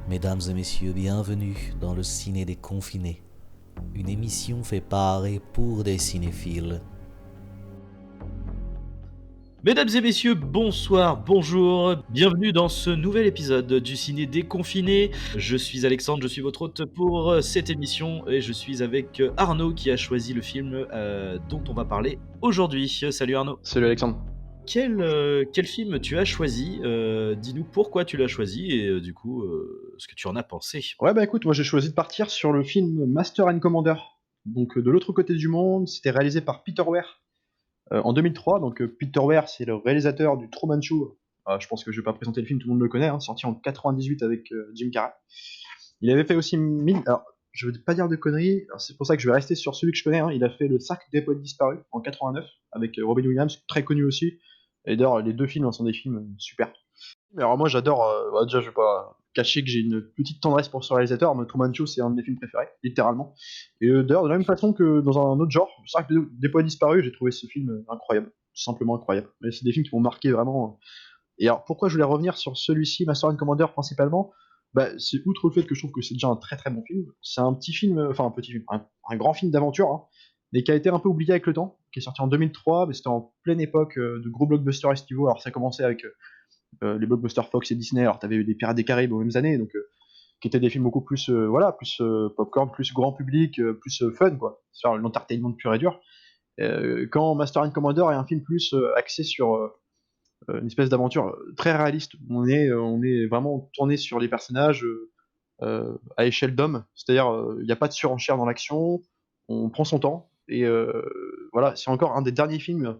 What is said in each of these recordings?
Mesdames et messieurs, bienvenue dans le Ciné des Confinés, une émission fait par et pour des cinéphiles. Mesdames et messieurs, bonsoir, bonjour, bienvenue dans ce nouvel épisode du Ciné déconfiné. Je suis Alexandre, je suis votre hôte pour cette émission et je suis avec Arnaud qui a choisi le film dont on va parler aujourd'hui. Salut Arnaud. Salut Alexandre. Quel film tu as choisi dis-nous pourquoi tu l'as choisi et du coup ce que tu en as pensé. Ouais bah écoute, moi j'ai choisi de partir sur le film Master and Commander. Donc de l'autre côté du monde, c'était réalisé par Peter Weir en 2003. Donc Peter Weir, c'est le réalisateur du Truman Show. Je pense que je vais pas présenter le film, tout le monde le connaît, hein, sorti en 98 avec Jim Carrey. Il avait fait aussi alors je veux pas dire de conneries, alors, c'est pour ça que je vais rester sur celui que je connais, hein. Il a fait le Cercle des poètes disparus en 89 avec Robin Williams, très connu aussi. Et d'ailleurs les deux films sont des films super. Alors moi j'adore, déjà je vais pas cacher que j'ai une petite tendresse pour ce réalisateur, mais Truman Show c'est un de mes films préférés, littéralement. Et d'ailleurs de la même façon que dans un autre genre, c'est vrai que des poètes disparus, j'ai trouvé ce film incroyable, simplement incroyable. Mais c'est des films qui m'ont marqué vraiment. Et alors pourquoi je voulais revenir sur celui-ci, Master and Commander principalement, c'est outre le fait que je trouve que c'est déjà un très très bon film, c'est un petit film, enfin un petit film, un grand film d'aventure, hein, mais qui a été un peu oublié avec le temps, qui est sorti en 2003, mais c'était en pleine époque de gros blockbusters estivaux. Alors ça commençait avec les blockbusters Fox et Disney. Alors t'avais eu des Pirates des Caraïbes aux mêmes années, donc qui étaient des films beaucoup plus plus popcorn, plus grand public, plus fun quoi, sur l'entertainment pur et dur. Quand Master and Commander est un film plus axé sur une espèce d'aventure très réaliste. On est vraiment tourné sur les personnages à échelle d'homme, c'est-à-dire il n'y a pas de surenchère dans l'action, on prend son temps et voilà, c'est encore un des derniers films,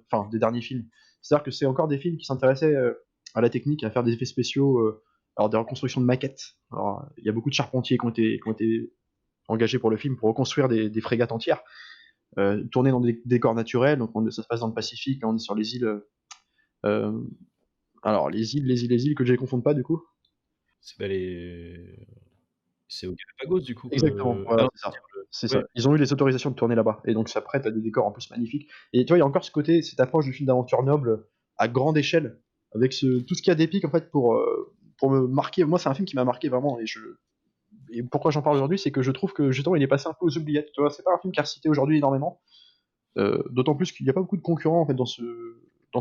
c'est-à-dire que c'est encore des films qui s'intéressaient à la technique, à faire des effets spéciaux, alors des reconstructions de maquettes. Alors il y a beaucoup de charpentiers qui ont été engagés pour le film pour reconstruire des frégates entières, tourner dans des décors naturels. Donc ça se passe dans le Pacifique, là on est sur les îles. Euh, alors les îles que je les confonde pas du coup. C'est au Galapagos du coup. Exactement, voilà, Non, c'est ça. C'est ouais. ça. Ils ont eu les autorisations de tourner là-bas, et donc ça prête à des décors en plus magnifiques. Et tu vois, il y a encore ce côté, cette approche du film d'aventure noble à grande échelle, avec tout ce qu'il y a d'épique en fait pour me marquer. Moi, c'est un film qui m'a marqué vraiment, et pourquoi j'en parle aujourd'hui, c'est que je trouve que justement il est passé un peu aux oubliettes. Tu vois, c'est pas un film qui est recité aujourd'hui énormément, d'autant plus qu'il n'y a pas beaucoup de concurrents en fait dans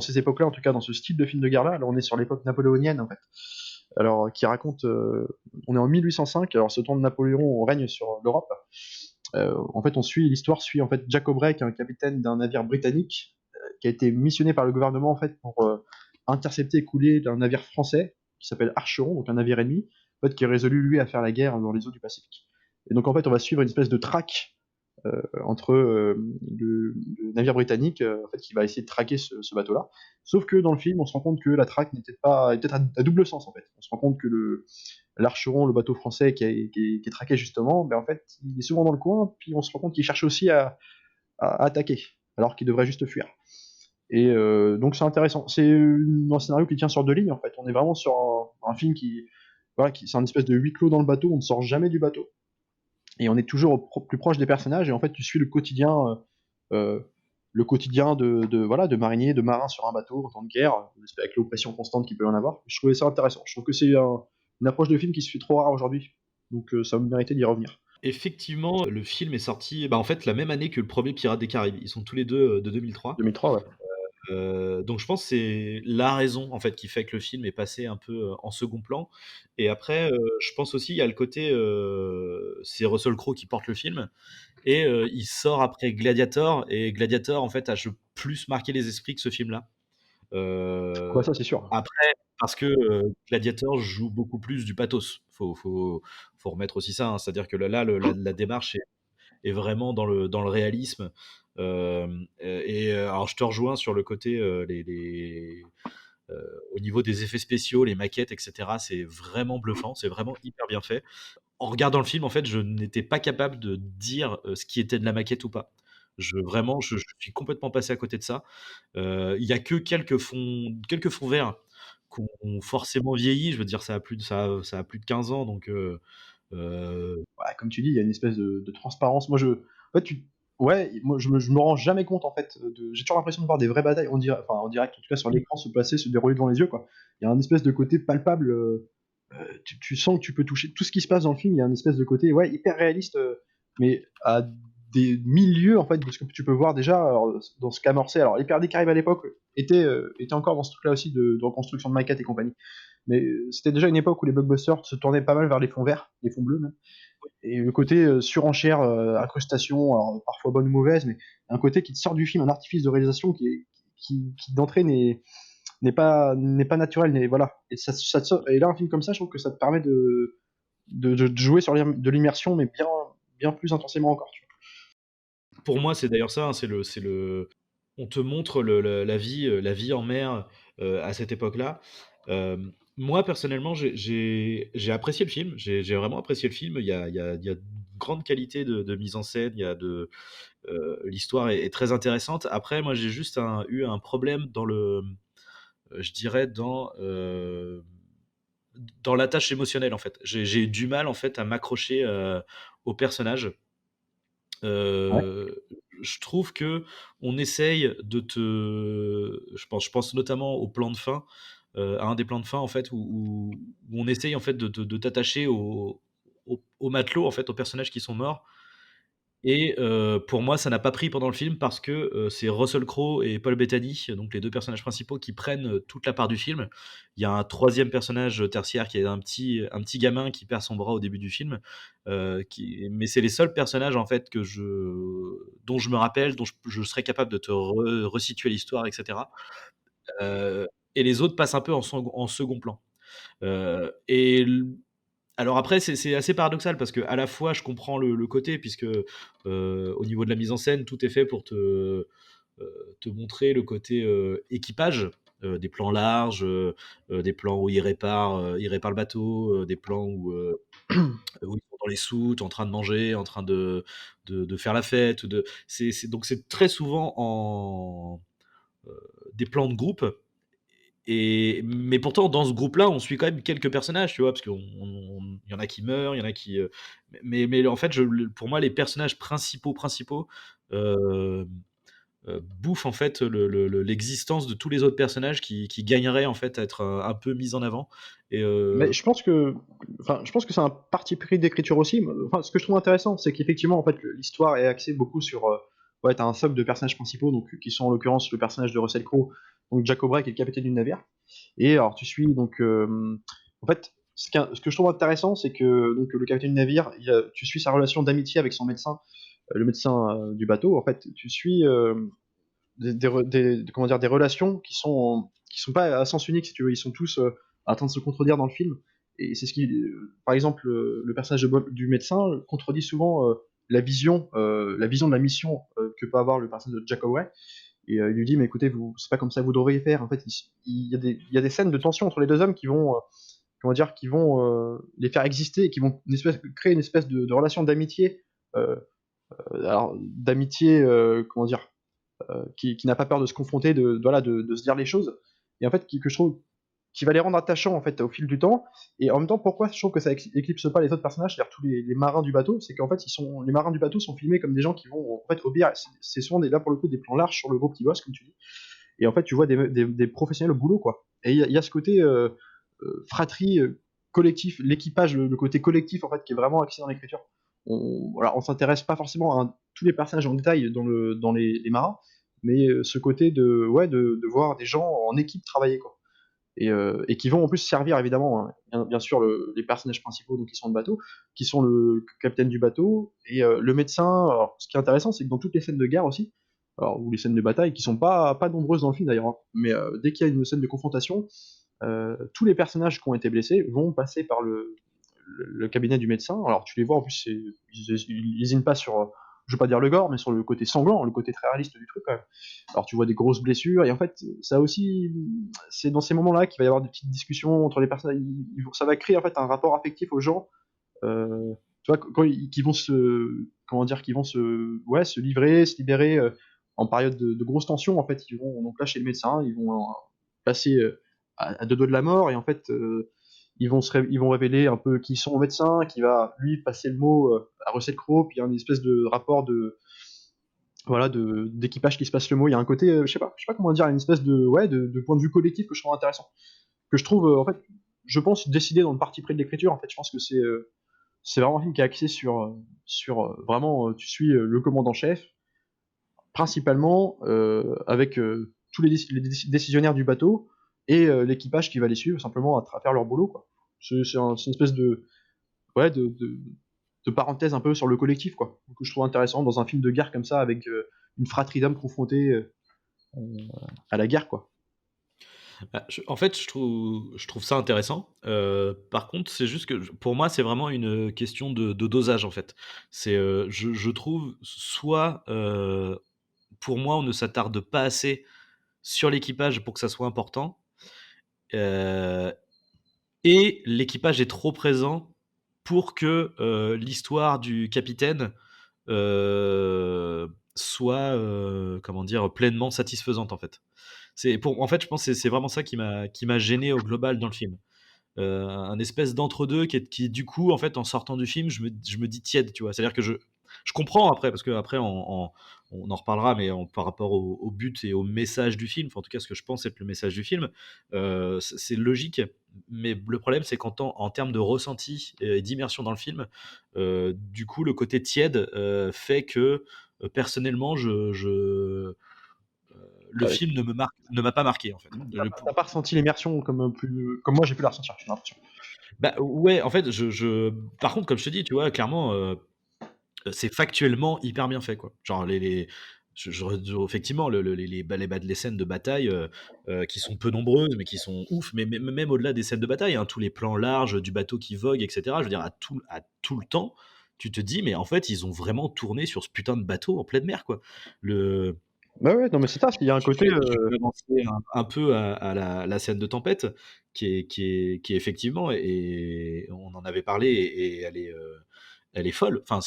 ces époques-là, en tout cas dans ce style de film de guerre-là. Là, on est sur l'époque napoléonienne en fait. Alors, qui raconte, on est en 1805. Alors, ce temps de Napoléon règne sur l'Europe. En fait, l'histoire suit en fait Jack Aubrey, qui est un capitaine d'un navire britannique qui a été missionné par le gouvernement en fait pour intercepter et couler un navire français qui s'appelle Archeron, donc un navire ennemi, en fait, qui est résolu lui à faire la guerre dans les eaux du Pacifique. Et donc en fait, on va suivre une espèce de traque entre le navire britannique en fait, qui va essayer de traquer ce bateau-là. Sauf que dans le film, on se rend compte que la traque n'était pas, était peut-être à double sens en fait. On se rend compte que l'Archeron, le bateau français qui est traqué justement, en fait, il est souvent dans le coin, puis on se rend compte qu'il cherche aussi à attaquer, alors qu'il devrait juste fuir. Et donc c'est intéressant. C'est un scénario qui tient sur deux lignes en fait. On est vraiment sur un film c'est un espèce de huis clos dans le bateau. On ne sort jamais du bateau et on est toujours plus proche des personnages. Et en fait, tu suis le quotidien de mariniers, de marins sur un bateau en temps de guerre, avec l'oppression constante qu'il peut y en avoir. Je trouvais ça intéressant. Je trouve que c'est une approche de film qui se fait trop rare aujourd'hui. Donc ça me méritait d'y revenir. Effectivement, le film est sorti en fait la même année que le premier Pirates des Caraïbes. Ils sont tous les deux de 2003. 2003, ouais. Donc je pense que c'est la raison en fait qui fait que le film est passé un peu en second plan. Et après, je pense aussi il y a le côté, c'est Russell Crowe qui porte le film et il sort après Gladiator, et Gladiator en fait plus marqué les esprits que ce film-là. Ouais, ça c'est sûr. Après, parce que Gladiator joue beaucoup plus du pathos. Faut remettre aussi ça, hein. C'est-à-dire que là, la démarche est vraiment dans le réalisme. Alors, je te rejoins sur le côté, au niveau des effets spéciaux, les maquettes, etc. C'est vraiment bluffant, c'est vraiment hyper bien fait. En regardant le film, en fait, je n'étais pas capable de dire ce qui était de la maquette ou pas. Je suis complètement passé à côté de ça. Il y a que quelques fonds verts qui ont forcément vieilli. Je veux dire, ça a plus de 15 ans, donc Ouais, comme tu dis, il y a une espèce de transparence. En fait, moi, je me rends jamais compte en fait. J'ai toujours l'impression de voir des vraies batailles en direct, en tout cas sur l'écran se dérouler devant les yeux, quoi. Il y a un espèce de côté palpable tu sens que tu peux toucher tout ce qui se passe dans le film. Il y a une espèce de côté hyper réaliste, mais à des milieux en fait de ce que tu peux voir déjà dans ce qu'amorçait. Alors les Pirates des Caraïbes à l'époque étaient encore dans ce truc-là aussi de reconstruction de maquettes et compagnie. Mais c'était déjà une époque où les blockbusters se tournaient pas mal vers les fonds verts, les fonds bleus même. Et le côté surenchère, incrustation, alors parfois bonne ou mauvaise, mais un côté qui te sort du film, un artifice de réalisation qui d'entrée n'est pas naturel, voilà. Et et là un film comme ça, je trouve que ça te permet de jouer sur de l'immersion, mais bien plus intensément encore. Tu vois. Pour moi, c'est d'ailleurs ça, hein, on te montre la vie en mer à cette époque-là. Moi, personnellement, j'ai apprécié le film. J'ai vraiment apprécié le film. Il y a de grande qualité de mise en scène. L'histoire est très intéressante. Après, moi, j'ai juste eu un problème je dirais, dans l'attache émotionnelle, en fait. J'ai eu du mal, en fait, à m'accrocher au personnage. Ouais. Je trouve que on essaye je pense notamment au plan de fin, à un des plans de fin en fait où on essaye en fait de t'attacher aux matelots en fait, aux personnages qui sont morts et pour moi ça n'a pas pris pendant le film parce que, c'est Russell Crowe et Paul Bettany, donc les 2 personnages principaux qui prennent, toute la part du film. Il y a un troisième personnage, tertiaire qui est un petit gamin qui perd son bras au début du film, mais c'est les seuls personnages en fait dont je me rappelle, dont je serais capable de te resituer l'histoire et cetera, et les autres passent un peu en second plan. Et alors après, c'est assez paradoxal parce que à la fois je comprends le côté puisque au niveau de la mise en scène, tout est fait pour te montrer le côté équipage, des plans larges, des plans où ils réparent le bateau, des plans où ils sont dans les soutes, en train de manger, en train de faire la fête. Donc c'est très souvent des plans de groupe mais pourtant, dans ce groupe-là, on suit quand même quelques personnages, tu vois, parce il y en a qui meurent, il y en a qui. Mais en fait, pour moi, les personnages principaux euh, bouffent en fait l'existence de tous les autres personnages qui gagneraient en fait à être un peu mis en avant. Et Mais je pense que c'est un parti pris d'écriture aussi. Enfin, ce que je trouve intéressant, c'est qu'effectivement, en fait, l'histoire est axée beaucoup sur. T'as un socle de personnages principaux, donc qui sont en l'occurrence le personnage de Russell Crowe, donc Jack O'Brien qui est le capitaine du navire. Et alors, tu suis donc. En fait, ce que je trouve intéressant, c'est que donc le capitaine du navire, tu suis sa relation d'amitié avec son médecin, le médecin du bateau. En fait, tu suis comment dire, des relations qui sont pas à sens unique, si tu veux. Ils sont tous en train de se contredire dans le film. Et c'est ce qui, par exemple, le personnage du médecin contredit souvent la vision de la mission que peut avoir le personnage de Jack O'Way. Et il lui dit, mais écoutez, c'est pas comme ça que vous devriez faire. En fait, il y a des scènes de tension entre les deux hommes qui vont, comment dire, qui vont les faire exister et qui vont créer une espèce de relation d'amitié. Euh, alors, d'amitié, comment dire, qui n'a pas peur de se confronter, de se dire les choses, et en fait que je trouve qui va les rendre attachants en fait au fil du temps. Et en même temps, pourquoi je trouve que ça éclipse pas les autres personnages, c'est-à-dire tous les marins du bateau, c'est qu'en fait les marins du bateau sont filmés comme des gens qui vont en fait obéir. C'est souvent là pour le coup des plans larges sur le groupe qui bosse, comme tu dis. Et en fait, tu vois des professionnels au boulot, quoi. Et il y a ce côté fratrie, collectif, l'équipage, le côté collectif en fait qui est vraiment axé dans l'écriture. On s'intéresse pas forcément à tous les personnages en détail dans les marins, mais ce côté de voir des gens en équipe travailler, quoi. Et qui vont en plus servir évidemment, hein, bien sûr, les personnages principaux donc, qui sont le bateau, qui sont le capitaine du bateau et le médecin. Alors, ce qui est intéressant, c'est que dans toutes les scènes de guerre aussi, alors, ou les scènes de bataille, qui sont pas nombreuses dans le film d'ailleurs, hein, mais dès qu'il y a une scène de confrontation, tous les personnages qui ont été blessés vont passer par le cabinet du médecin. Alors tu les vois en plus, ils lésinent pas sur, je veux pas dire le gore, mais sur le côté sanglant, le côté très réaliste du truc quand même. Alors tu vois des grosses blessures, et en fait, ça aussi, c'est dans ces moments-là qu'il va y avoir des petites discussions entre les personnes. Ça va créer en fait un rapport affectif aux gens. Tu vois, qui vont comment dire, qui vont se livrer, se libérer en période de grosse tension. En fait, ils vont donc là chez le médecin, ils vont passer à deux doigts de la mort, et en fait, ils vont révéler un peu qui sont au médecin, qui va lui passer le mot à Russell Crowe, puis il y a une espèce de rapport d'équipage qui se passe le mot. Il y a un côté, je sais pas comment dire, une espèce de point de vue collectif que je trouve intéressant, que je trouve en fait je pense, décidé dans le parti pris de l'écriture. En fait, je pense que c'est vraiment un film qui est axé vraiment, tu suis le commandant-chef, principalement avec tous les décisionnaires du bateau et l'équipage qui va les suivre simplement à faire leur boulot, quoi. C'est une espèce ouais, de parenthèse un peu sur le collectif, quoi, que je trouve intéressant dans un film de guerre comme ça, avec une fratrie d'hommes confrontés à la guerre, quoi. En fait, je trouve ça intéressant. Par contre, c'est juste que pour moi, c'est vraiment une question de dosage, en fait. Je trouve soit, pour moi, on ne s'attarde pas assez sur l'équipage pour que ça soit important, euh, et l'équipage est trop présent pour que l'histoire du capitaine soit, comment dire, pleinement satisfaisante, en fait. En fait, je pense que c'est vraiment ça qui m'a gêné au global dans le film. Un espèce d'entre-deux qui du coup, en fait, en sortant du film, je me dis tiède, tu vois. C'est-à-dire que je comprends après, parce que après, on en reparlera, mais par rapport au but et au message du film, enfin, en tout cas, ce que je pense être le message du film, c'est logique. Mais le problème, c'est en termes de ressenti et d'immersion dans le film, du coup, le côté tiède fait que personnellement, le Ouais. film ne m'a pas marqué, en fait. T'as pas ressenti l'immersion comme moi j'ai pu la ressentir, j'ai l'impression. Bah ouais, en fait, par contre, comme je te dis, tu vois, clairement, c'est factuellement hyper bien fait, quoi. Genre effectivement, les scènes de bataille, qui sont peu nombreuses, mais qui sont ouf. Mais même au-delà des scènes de bataille, hein, tous les plans larges du bateau qui vogue, etc. Je veux dire, à tout le temps, tu te dis, mais en fait, ils ont vraiment tourné sur ce putain de bateau en pleine mer, quoi. Le, Bah ouais, non mais c'est ça, il y a un côté. je vais avancer un peu à la scène de tempête, qui est effectivement, et on en avait parlé, et elle est folle. Enfin,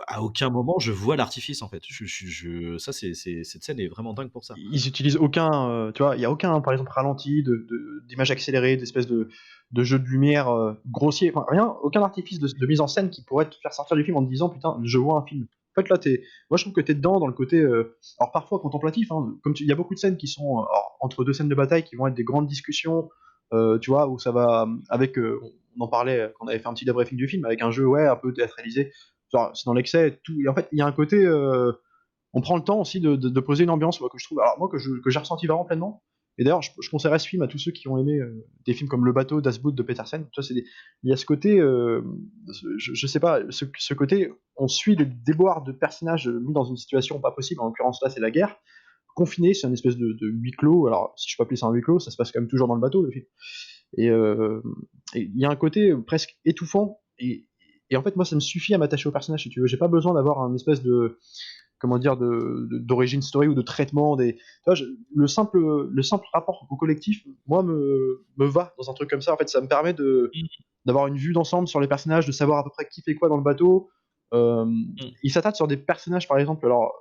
à aucun moment je vois l'artifice, en fait. Cette scène est vraiment dingue pour ça. Ils utilisent aucun, tu vois, il y a aucun, par exemple, ralenti, d'image accélérée, d'espèce de jeu de lumière grossier, enfin rien, aucun artifice de mise en scène qui pourrait te faire sortir du film en te disant putain, je vois un film. En fait, là, moi je trouve que t'es dedans dans le côté, alors parfois contemplatif, hein, il y a beaucoup de scènes qui sont entre deux scènes de bataille qui vont être des grandes discussions, tu vois, où ça va avec, on en parlait quand on avait fait un petit débriefing du film, avec un jeu ouais un peu théâtralisé, genre c'est dans l'excès, tout, et en fait il y a un côté on prend le temps aussi de poser une ambiance, moi, que je trouve, alors moi que j'ai ressenti vraiment pleinement. Et d'ailleurs, je conseillerais ce film à tous ceux qui ont aimé des films comme Le Bateau, Das Boot de Petersen. Tu vois, il y a ce côté, je sais pas, ce côté, on suit le déboire de personnages mis dans une situation pas possible. En l'occurrence là, c'est la guerre. Confiné, c'est une espèce de huis clos. Alors, si je peux appeler ça un huis clos, ça se passe quand même toujours dans le bateau, le film. Et il y a un côté presque étouffant. Et en fait, moi, ça me suffit à m'attacher au personnage, si tu veux. J'ai pas besoin d'avoir un espèce de comment dire d'origine story ou de traitement des, tu vois, le simple rapport au collectif, moi, me va dans un truc comme ça. En fait, ça me permet d'avoir une vue d'ensemble sur les personnages, de savoir à peu près qui fait quoi dans le bateau. Il s'attaque sur des personnages, par exemple, alors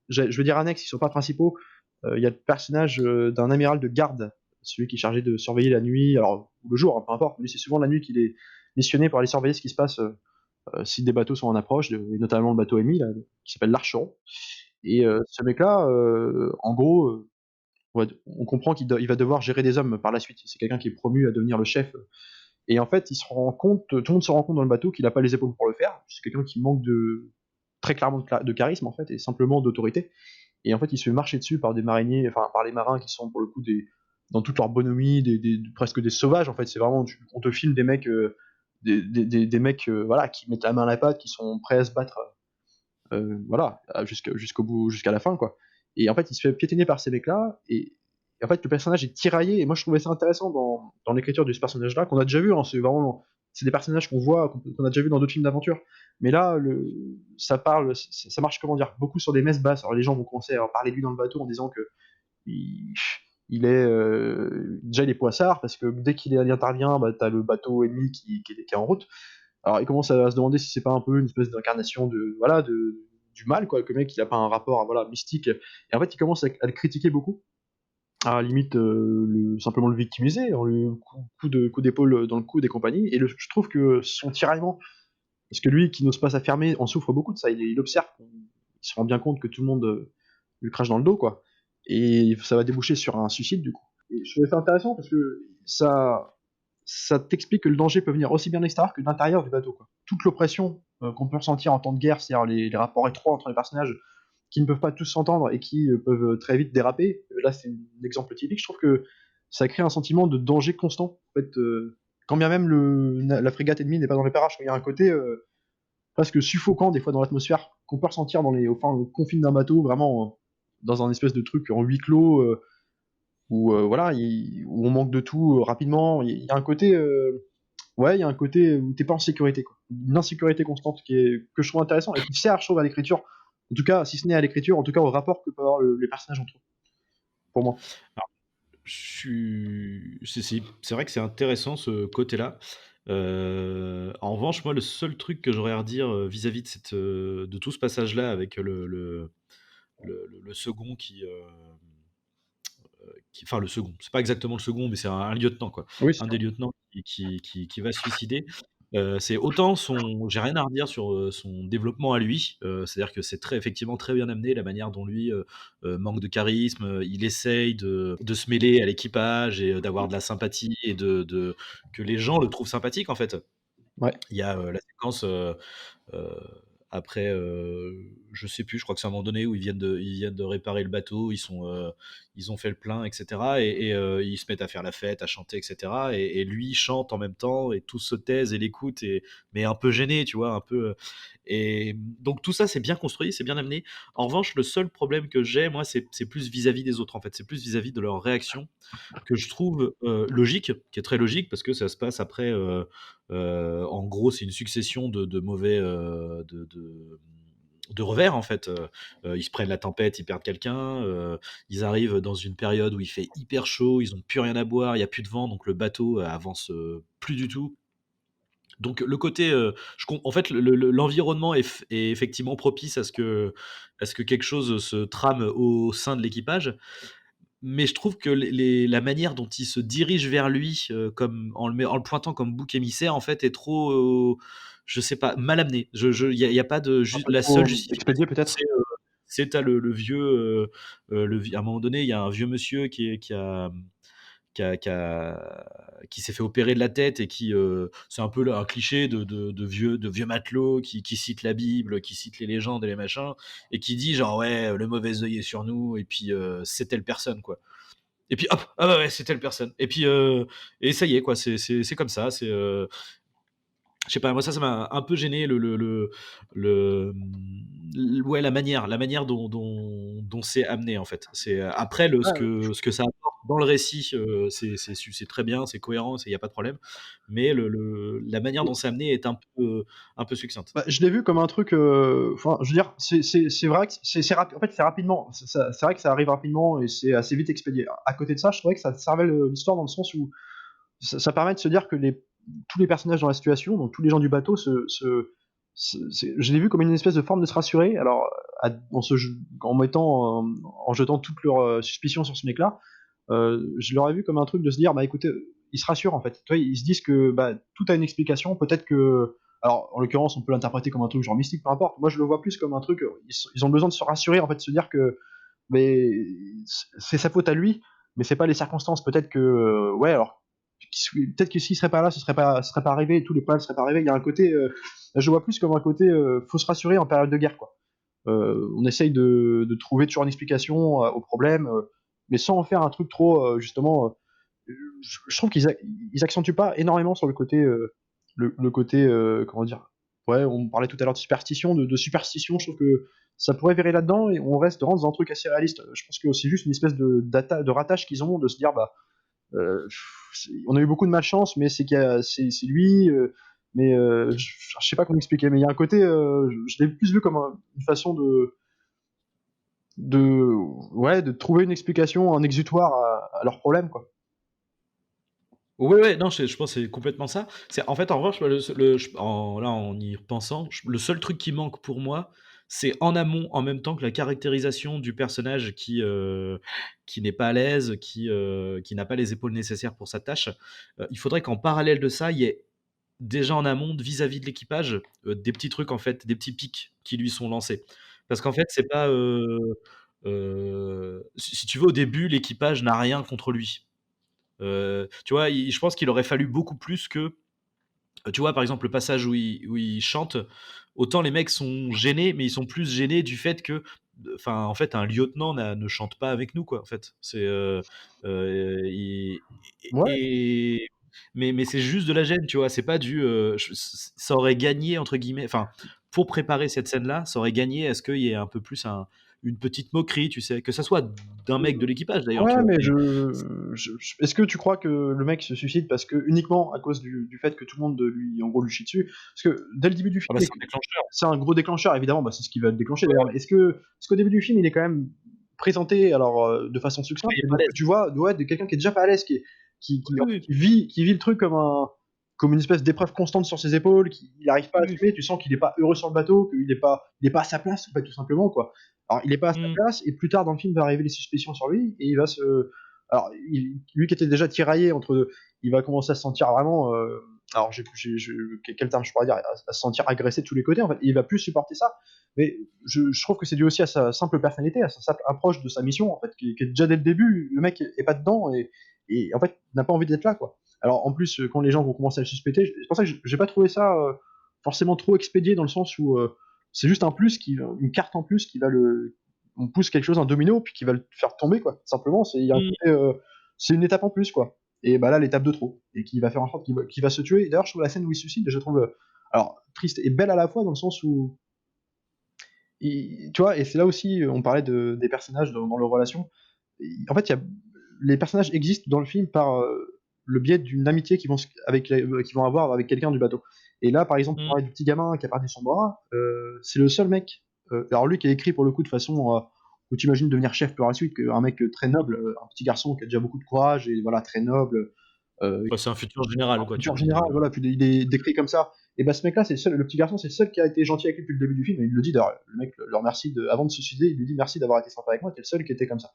je veux dire annexes, ils sont pas principaux. Il y a le personnage d'un amiral de garde, celui qui est chargé de surveiller la nuit, alors ou le jour, hein, peu importe, mais c'est souvent la nuit qu'il est missionné pour aller surveiller ce qui se passe si des bateaux sont en approche, et notamment le bateau ennemi, là, qui s'appelle l'Archeron. Et ce mec-là, en gros, on comprend il va devoir gérer des hommes par la suite. C'est quelqu'un qui est promu à devenir le chef. Et en fait, il se rend compte, tout le monde se rend compte dans le bateau qu'il n'a pas les épaules pour le faire. C'est quelqu'un qui manque très clairement de charisme, en fait, et simplement d'autorité. Et en fait, il se fait marcher dessus par des mariniers, enfin par les marins qui sont pour le coup dans toute leur bonhomie, presque des sauvages. En fait, c'est vraiment, on te filme des mecs, des mecs, voilà, qui mettent la main à la pâte, qui sont prêts à se battre, voilà, jusqu'au bout, jusqu'à la fin, quoi. Et en fait, il se fait piétiner par ces mecs-là, et en fait, le personnage est tiraillé. Et moi, je trouvais ça intéressant dans l'écriture de ce personnage-là, qu'on a déjà vu. Hein, c'est des personnages qu'on voit, qu'on a déjà vu dans d'autres films d'aventure. Mais là, ça marche, comment dire, beaucoup sur des messes basses. Alors les gens vont commencer à parler de lui dans le bateau en disant que il, il est déjà il est poissard, parce que dès qu'il intervient, bah, t'as le bateau ennemi qui est en route. Alors il commence à se demander si c'est pas un peu une espèce d'incarnation du mal, quoi, que le mec il a pas un rapport voilà, mystique. Et en fait il commence à le critiquer beaucoup, à la limite simplement le victimiser, en lui coup d'épaule dans le coude et compagnie. Et je trouve que son tiraillement, parce que lui qui n'ose pas s'affirmer en souffre beaucoup de ça, il observe, il se rend bien compte que tout le monde lui crache dans le dos, quoi. Et ça va déboucher sur un suicide, du coup. Et je trouvais ça intéressant parce que ça t'explique que le danger peut venir aussi bien de l'extérieur que de l'intérieur du bateau, quoi. Toute l'oppression qu'on peut ressentir en temps de guerre, c'est-à-dire les rapports étroits entre les personnages qui ne peuvent pas tous s'entendre et qui peuvent très vite déraper. Là, c'est un exemple typique. Je trouve que ça crée un sentiment de danger constant. En fait, quand bien même la frégate ennemie n'est pas dans les parages, il y a un côté presque suffocant des fois dans l'atmosphère qu'on peut ressentir aux confines d'un bateau, vraiment dans un espèce de truc en huis clos voilà, où on manque de tout rapidement. Il y a un côté, ouais, il y a un côté où t'es pas en sécurité, quoi. Une insécurité constante que je trouve intéressant et qui sert, je trouve, à l'écriture. En tout cas, si ce n'est à l'écriture, en tout cas au rapport que peuvent avoir les personnages entre eux, pour moi. Alors, c'est vrai que c'est intéressant ce côté-là. En revanche, moi, le seul truc que j'aurais à redire vis-à-vis de tout ce passage-là avec le second enfin le second, c'est pas exactement le second, mais c'est un lieutenant, quoi. Oui, c'est Un ça. des lieutenants qui va se suicider. C'est autant j'ai rien à redire sur son développement à lui. C'est-à-dire que c'est effectivement très bien amené la manière dont lui manque de charisme. Il essaye de se mêler à l'équipage et d'avoir de la sympathie et que les gens le trouvent sympathique en fait. Ouais. Il y a la séquence euh, après, je sais plus, je crois que c'est à un moment donné où ils viennent de réparer le bateau, ils ont fait le plein, etc. Et ils se mettent à faire la fête, à chanter, etc. Et lui chante en même temps, et tous se taisent et l'écoutent, mais un peu gêné, tu vois, un peu. Et donc tout ça, c'est bien construit, c'est bien amené. En revanche, le seul problème que j'ai, moi, c'est plus vis-à-vis des autres, en fait. C'est plus vis-à-vis de leur réaction que je trouve logique, qui est très logique, parce que ça se passe après. En gros, c'est une succession de mauvais de revers en fait. Ils se prennent la tempête, ils perdent quelqu'un. Ils arrivent dans une période où il fait hyper chaud, ils ont plus rien à boire, il y a plus de vent, donc le bateau avance plus du tout. Donc le côté, en fait, l'environnement est effectivement propice à ce que quelque chose se trame au sein de l'équipage, mais je trouve que la manière dont il se dirige vers lui, comme en le pointant comme bouc émissaire, en fait, est trop, je sais pas, mal amené. Il y a pas de Un peu la seule trop expédié, justification, peut-être. c'est tu le vieux, à un moment donné, il y a un vieux monsieur qui s'est fait opérer de la tête et c'est un peu un cliché de vieux matelot qui cite la Bible, qui cite les légendes et les machins, et qui dit genre ouais, le mauvais œil est sur nous, et puis c'est telle personne, quoi. Et puis hop, ah ouais, c'est telle personne. Et puis et ça y est, quoi, c'est comme ça. Je sais pas, moi ça m'a un peu gêné ouais, la manière dont c'est amené en fait. C'est après Ouais, ce que ça apporte dans le récit, c'est très bien, c'est cohérent, il y a pas de problème. Mais la manière dont c'est amené est un peu succincte. bah, je l'ai vu comme un truc. Enfin, je veux dire, c'est vrai que en fait, c'est rapidement. C'est vrai que ça arrive rapidement et c'est assez vite expédié. À côté de ça, je trouvais que ça servait l'histoire dans le sens où ça permet de se dire que tous les personnages dans la situation, donc tous les gens du bateau, je l'ai vu comme une espèce de forme de se rassurer. Alors, en mettant, en jetant toutes leurs suspicions sur ce mec-là, je l'aurais vu comme un truc de se dire, bah écoutez, ils se rassurent en fait. Tu vois, ils se disent que bah, tout a une explication. Peut-être que, alors en l'occurrence, on peut l'interpréter comme un truc genre mystique, peu importe. Moi, je le vois plus comme un truc. Ils ont besoin de se rassurer en fait, de se dire que, mais c'est sa faute à lui, mais c'est pas les circonstances. Peut-être que, ouais, alors peut-être que s'il serait pas là, ce serait pas arrivé, tous les problèmes seraient pas arrivés. Il y a un côté, je vois plus comme un côté, faut se rassurer en période de guerre, quoi. On essaye de trouver toujours une explication aux problèmes, mais sans en faire un truc trop, justement. Je trouve ils accentuent pas énormément sur le côté, le côté, comment dire. Ouais, on parlait tout à l'heure de superstition, de superstition. Je trouve que ça pourrait virer là-dedans et on rentre dans un truc assez réaliste. Je pense que c'est juste une espèce de rattache qu'ils ont, de se dire bah on a eu beaucoup de malchance, mais c'est lui. Mais je sais pas comment expliquer. Mais il y a un côté, je l'ai plus vu comme une façon de, ouais, de trouver une explication, un exutoire à leurs problèmes, quoi. Ouais, ouais, non, je pense que c'est complètement ça. En fait, en revanche, là, en y repensant, le seul truc qui manque pour moi, c'est en amont, en même temps que la caractérisation du personnage qui n'est pas à l'aise, qui n'a pas les épaules nécessaires pour sa tâche. Il faudrait qu'en parallèle de ça, il y ait déjà en amont, vis-à-vis de l'équipage, des petits trucs, en fait, des petits pics qui lui sont lancés. Parce qu'en fait, c'est pas. Si tu veux, au début, l'équipage n'a rien contre lui. Tu vois, je pense qu'il aurait fallu beaucoup plus que, tu vois, par exemple, le passage où il chante, autant les mecs sont gênés, mais ils sont plus gênés du fait que, enfin, en fait, un lieutenant ne chante pas avec nous, quoi, en fait. C'est, Ouais, et mais c'est juste de la gêne, tu vois. C'est pas du, ça aurait gagné entre guillemets, enfin, pour préparer cette scène-là, ça aurait gagné à ce qu'il y ait un peu plus une petite moquerie, tu sais, que ça soit d'un mec de l'équipage d'ailleurs, tu ouais, vois. mais Mais est-ce que tu crois que le mec se suicide parce que uniquement à cause du fait que tout le monde lui, en gros, lui chie dessus? Parce que dès le début du ah bah, film, c'est un déclencheur. c'est un gros déclencheur, évidemment, bah, c'est ce qui va le déclencher Ouais, d'ailleurs. ouais. Mais est-ce qu'au début du film, il est quand même présenté alors de façon Ouais, succincte, il est et pas à donc l'aise. tu vois, ouais, de quelqu'un qui est déjà pas à l'aise, Oui, oui, qui vit le truc comme une espèce d'épreuve constante sur ses épaules, il n'arrive pas à oui, oui. assumer, tu sens qu'il n'est pas heureux sur le bateau, qu'il n'est pas à sa place, en fait, tout simplement, quoi. Alors, il n'est pas à sa Mmh. place, et plus tard dans le film va arriver les suspicions sur lui, et il va se. Alors, lui qui était déjà tiraillé entre. Il va commencer à se sentir vraiment. Alors, quel terme je pourrais dire, à se sentir agressé de tous les côtés, en fait. Il va plus supporter ça, mais je trouve que c'est dû aussi à sa simple personnalité, à sa simple approche de sa mission, en fait, qui est déjà dès le début, le mec est pas dedans, et en fait, n'a pas envie d'être là, quoi. Alors, en plus, quand les gens vont commencer à le suspecter, c'est pour ça que j'ai pas trouvé ça forcément trop expédié, dans le sens où c'est juste un plus, une carte en plus qui va le. On pousse quelque chose, un domino, puis qui va le faire tomber, quoi. Simplement, il y a un Mmh. côté, c'est une étape en plus, quoi. Et bah là, l'étape de trop. Et qui va faire en sorte qu'il va se tuer. D'ailleurs, je trouve la scène où il se suicide, je trouve, alors, triste et belle à la fois, dans le sens où. Tu vois, et c'est là aussi, on parlait des personnages dans leurs relations. En fait, les personnages existent dans le film par le biais d'une amitié qu'ils vont avoir avec quelqu'un du bateau. Et là, par exemple, on Mmh. parlait du petit gamin qui a perdu son bras, c'est le seul mec. Alors lui qui est écrit pour le coup de façon où tu imagines devenir chef par la suite, un mec très noble, un petit garçon qui a déjà beaucoup de courage et voilà, très noble, Bah, c'est un futur général, quoi, tu en vois? Donc, général, voilà, puis il est décrit comme ça. Et bah ce mec-là, le petit garçon, c'est le seul qui a été gentil avec lui depuis le début du film. Et il le dit d'ailleurs, le mec le remercie avant de se suicider, il lui dit merci d'avoir été sympa avec moi, t'es le seul qui était comme ça.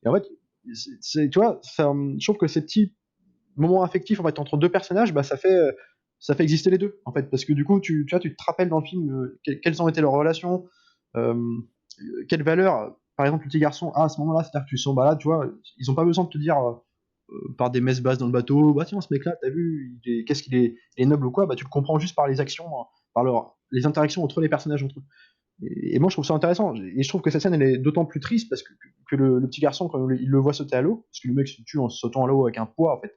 Et en fait, tu vois, je trouve que ces petits moments affectifs en fait entre deux personnages, bah ça fait exister les deux en fait, parce que du coup, tu vois, tu te rappelles dans le film quelles ont été leurs relations, euh, quelles valeurs, par exemple, le petit garçon a à ce moment-là, c'est-à-dire que tu sens, bah là, tu vois, ils ont pas besoin de te dire par des messes basses dans le bateau, bah tiens, ce mec-là, t'as vu, qu'est-ce qu'il est, il est noble ou quoi, bah tu le comprends juste par les actions, par les interactions entre les personnages entre eux. Et moi, je trouve ça intéressant. Et je trouve que cette scène, elle est d'autant plus triste parce que le petit garçon, quand il le voit sauter à l'eau, parce que le mec se tue en sautant à l'eau avec un poids, en fait,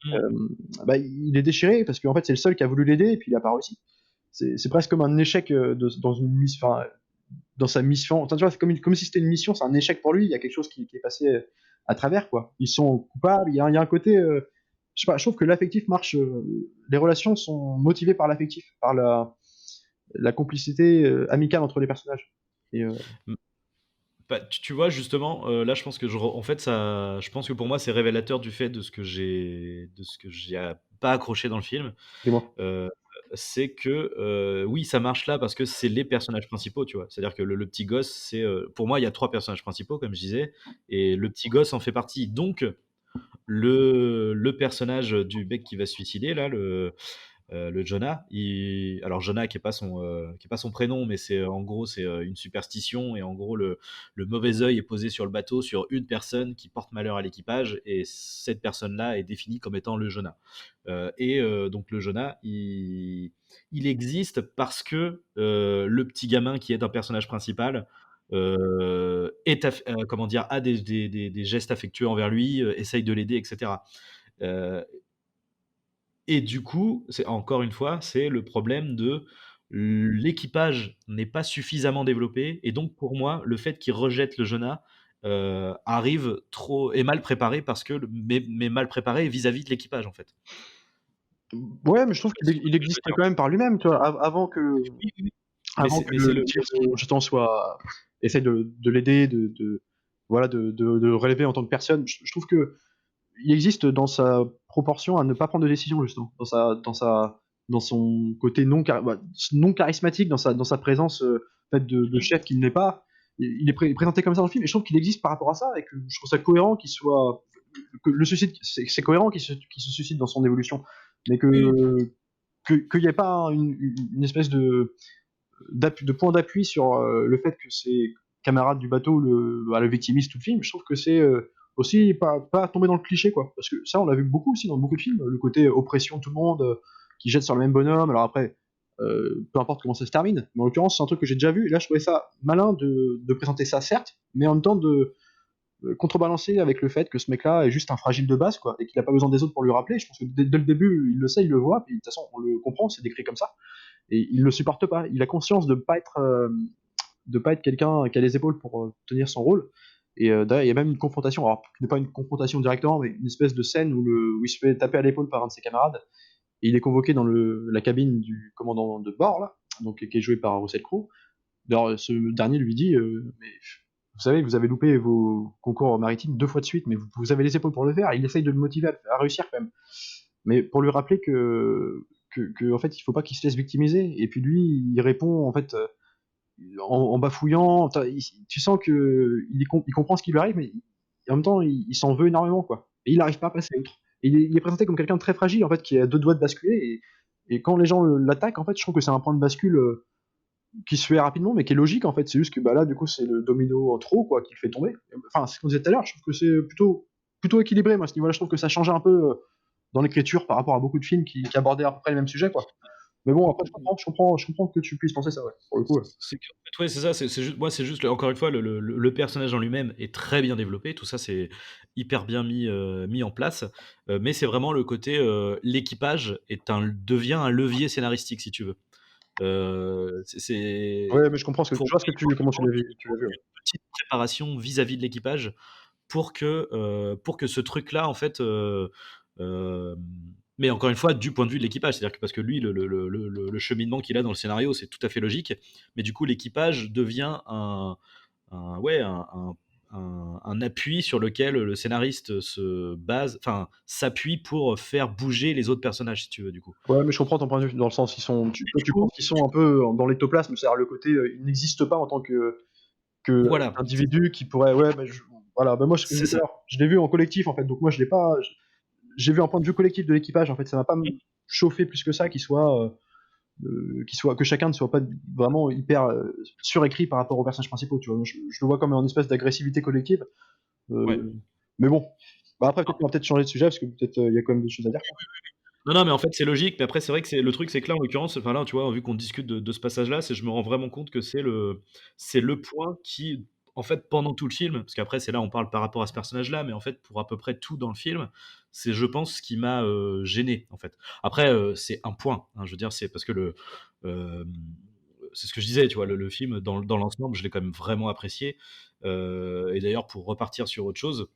mmh. euh, bah, il est déchiré parce qu'en fait, c'est le seul qui a voulu l'aider et puis il a pas réussi. C'est presque comme un échec dans une mission, enfin, dans sa mission. Enfin, tu vois, c'est comme si c'était une mission, c'est un échec pour lui. Il y a quelque chose qui est passé à travers, quoi. Ils sont coupables. Il y a un côté. Je sais pas, je trouve que l'affectif marche. Les relations sont motivées par l'affectif, par la complicité amicale entre les personnages. Et, Mmh. Bah, tu vois justement, là je pense que en fait ça je pense que pour moi c'est révélateur du fait de ce que j'ai pas accroché dans le film. dis-moi. Heu, c'est que, oui ça marche là parce que c'est les personnages principaux, tu vois? C'est-à-dire que le petit gosse c'est, pour moi il y a 3 personnages principaux comme je disais et le petit gosse en fait partie. Donc le personnage du mec qui va se suicider là, le Jonah, alors Jonah qui est pas son prénom, mais c'est en gros c'est une superstition et en gros le mauvais œil est posé sur le bateau sur une personne qui porte malheur à l'équipage et cette personne-là est définie comme étant le Jonah. Donc le Jonah, il existe parce que le petit gamin qui est un personnage principal comment dire, a des gestes affectueux envers lui, essaye de l'aider, etc. Euh, et du coup, c'est encore une fois, c'est le problème de l'équipage n'est pas suffisamment développé et donc pour moi, le fait qu'il rejette le Jonah, arrive trop est mal préparé parce que mais mal préparé vis-à-vis de l'équipage, en fait. Ouais, mais je Je trouve sais pas si tu vois qu'il ce que je veux existait dire? quand même par lui-même, tu vois, avant que, Oui, oui, oui, avant que mais c'est le le petit fond. garçon, justement, essaye de l'aider, voilà, de le relever en tant que personne. Je trouve que il existe dans sa proportion à ne pas prendre de décision, justement, dans son côté non charismatique, dans sa présence faite de Mmh. chef qu'il n'est pas. Il est présenté comme ça dans le film, et je trouve qu'il existe par rapport à ça, et que je trouve ça cohérent qu'il soit. Que le suicide, c'est cohérent qu'il se suicide dans son évolution, mais Oui, oui. qu'il n'y ait pas une espèce de point d'appui sur le fait que ses camarades du bateau le victimisent tout le film. Je trouve que c'est aussi pas tomber dans le cliché, quoi. Parce que ça, on l'a vu beaucoup aussi dans beaucoup de films, le côté oppression de tout le monde, qui jette sur le même bonhomme. Alors après, peu importe comment ça se termine, mais en l'occurrence, c'est un truc que j'ai déjà vu. Et là, je trouvais ça malin de présenter ça, certes, mais en même temps de contrebalancer avec le fait que ce mec-là est juste un fragile de base, quoi, et qu'il a pas besoin des autres pour lui rappeler. Je pense que dès le début, il le sait, il le voit, puis de toute façon, on le comprend, c'est décrit comme ça. Et il le supporte pas. Il a conscience de pas être quelqu'un qui a les épaules pour tenir son rôle. Et d'ailleurs, il y a même une confrontation, alors qui n'est pas une confrontation directement, mais une espèce de scène où il se fait taper à l'épaule par un de ses camarades, et il est convoqué dans la cabine du commandant de bord, là, donc, qui est joué par Russell Crowe. D'ailleurs, ce dernier lui dit mais vous savez, vous avez loupé vos concours maritimes 2 fois de suite, mais vous avez les épaules pour le faire. Il essaye de le motiver à réussir quand même. Mais pour lui rappeler en fait, il faut pas qu'il se laisse victimiser. Et puis lui, il répond en fait en bafouillant. Tu sens que il comprend ce qui lui arrive, mais en même temps, il s'en veut énormément, quoi. Et il n'arrive pas à passer outre. Et il est présenté comme quelqu'un de très fragile, en fait, qui a 2 doigts de basculer. Et quand les gens l'attaquent, en fait, je trouve que c'est un point de bascule qui se fait rapidement, mais qui est logique, en fait. C'est juste que bah, là, du coup, c'est le domino en trop, quoi, qui le fait tomber. Enfin, c'est ce qu'on disait tout à l'heure, je trouve que c'est plutôt équilibré, moi, à ce niveau-là. Je trouve que ça changeait un peu dans l'écriture par rapport à beaucoup de films qui abordaient à peu près les mêmes sujets, quoi. Mais bon, après, je comprends que tu puisses penser ça, ouais, pour le coup. Ouais. C'est que, en fait, ouais, c'est ça. Moi, c'est juste, encore une fois, le personnage en lui-même est très bien développé. Tout ça, c'est hyper bien mis en place. Mais c'est vraiment le côté, l'équipage devient un levier scénaristique, si tu veux. Ouais, mais je comprends Pour je vois comment tu moi, l'as il vu, tu l'as vu. faut Ouais. une petite préparation vis-à-vis de l'équipage pour que ce truc-là, en fait, hem, mais encore une fois, du point de vue de l'équipage, c'est-à-dire que parce que lui, le cheminement qu'il a dans le scénario, c'est tout à fait logique, mais du coup, l'équipage devient ouais, un appui sur lequel le scénariste se base, enfin, s'appuie pour faire bouger les autres personnages, si tu veux, du coup. Ouais, mais je comprends ton point de vue, dans le sens, Et du tu coup, penses qu'ils sont un peu dans l'ectoplasme, c'est-à-dire le côté, ils n'existent pas en tant que voilà, c'est individu qui pourrait, ouais, bah, voilà, bah, moi, ce que je c'est disais tout ça. à l'heure, je l'ai vu en collectif, en fait, donc moi, je l'ai pas, j'ai vu un point de vue collectif de l'équipage, en fait, ça m'a pas chauffé plus que ça, que chacun ne soit pas vraiment hyper surécrit par rapport aux personnages principaux, tu vois. Moi, je le vois comme une espèce d'agressivité collective, Ouais. mais bon. Bah, après, peut-être, on va peut-être changer de sujet, parce que peut-être, il y a quand même d'autres choses à dire, quoi. Non, non, mais en fait, c'est logique, mais après, c'est vrai que le truc, c'est que là, en l'occurrence, enfin là, tu vois, vu qu'on discute de ce passage-là, je me rends vraiment compte que c'est le point qui, en fait, pendant tout le film, parce qu'après, c'est là, on parle par rapport à ce personnage-là, mais en fait, pour à peu près tout dans le film, c'est, je pense, ce qui m'a gêné, en fait. Après, c'est un point, hein, je veux dire, c'est parce que euh, c'est ce que je disais, tu vois, le film, dans l'ensemble, je l'ai quand même vraiment apprécié. Et d'ailleurs, pour repartir sur autre chose,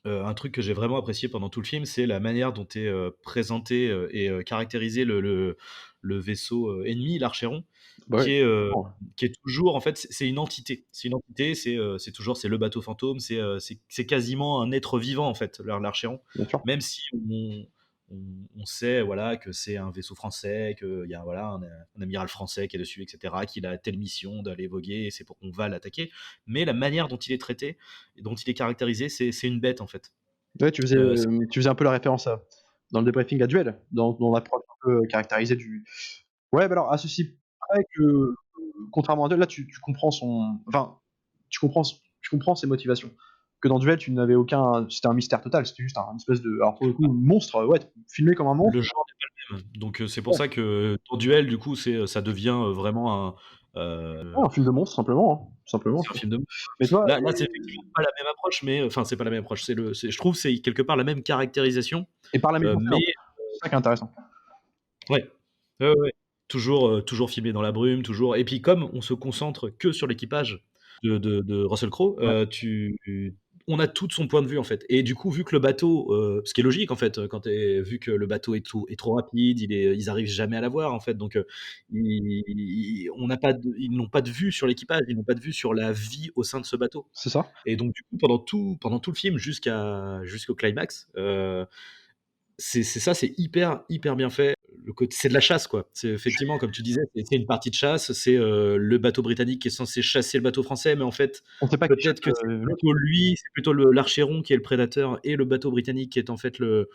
un truc que j'ai vraiment apprécié pendant tout le film, c'est la manière dont est présenté et caractérisé le vaisseau ennemi, l'Archéron, Bah qui ouais. est, Oh, qui est toujours, en fait, c'est une entité. C'est une entité, c'est toujours c'est le bateau fantôme, c'est quasiment un être vivant, en fait, l'Archéron. bien sûr. Même si on sait, voilà, que c'est un vaisseau français, qu'il y a, voilà, un amiral français qui est dessus, etc., qu'il a telle mission d'aller voguer, et c'est pour qu'on va l'attaquer. Mais la manière dont il est traité, et dont il est caractérisé, c'est une bête, en fait. Ouais, Euh, tu faisais un peu la référence dans le débriefing à Duel, dans l'approche un peu caractérisée du. Ouais, bah alors, à ceci près que, contrairement à Duel, là, tu comprends son. Enfin, tu comprends ses motivations. Que dans Duel, tu n'avais aucun. C'était un mystère total, c'était juste une espèce de. Alors, pour le coup, monstre, ouais, filmé comme un monstre. le genre n'est pas le même. Donc c'est pour Ouais, ça que ton duel, du coup, ça devient vraiment ouais, un film de monstre, simplement. Hein, tout simplement, c'est tu un vois. film de. Mais toi, Là, c'est effectivement pas la même approche, mais enfin, c'est pas la même approche. Je trouve que c'est quelque part la même caractérisation, et par la mise en scène, mais en fait. C'est ça qui est intéressant. ouais. Ouais, ouais, ouais. Toujours filmé dans la brume, toujours. Et puis comme on se concentre que sur l'équipage de Russell Crowe, Ouais, on a tout de son point de vue, en fait. Et du coup, vu que le bateau, ce qui est logique, en fait, vu que le bateau est trop rapide, ils arrivent jamais à l'avoir, en fait. Donc, ils n'ont pas de vue sur l'équipage, ils n'ont pas de vue sur la vie au sein de ce bateau. c'est ça. Et donc, du coup, pendant tout le film, jusqu'au climax, c'est ça, c'est hyper bien fait. C'est de la chasse, quoi. C'est effectivement, comme tu disais, c'est une partie de chasse. C'est le bateau britannique qui est censé chasser le bateau français, mais en fait, On sait pas qui chasse peut-être que c'est l'autre. plutôt lui, c'est plutôt l'Archéron qui est le prédateur et le bateau britannique qui est en fait le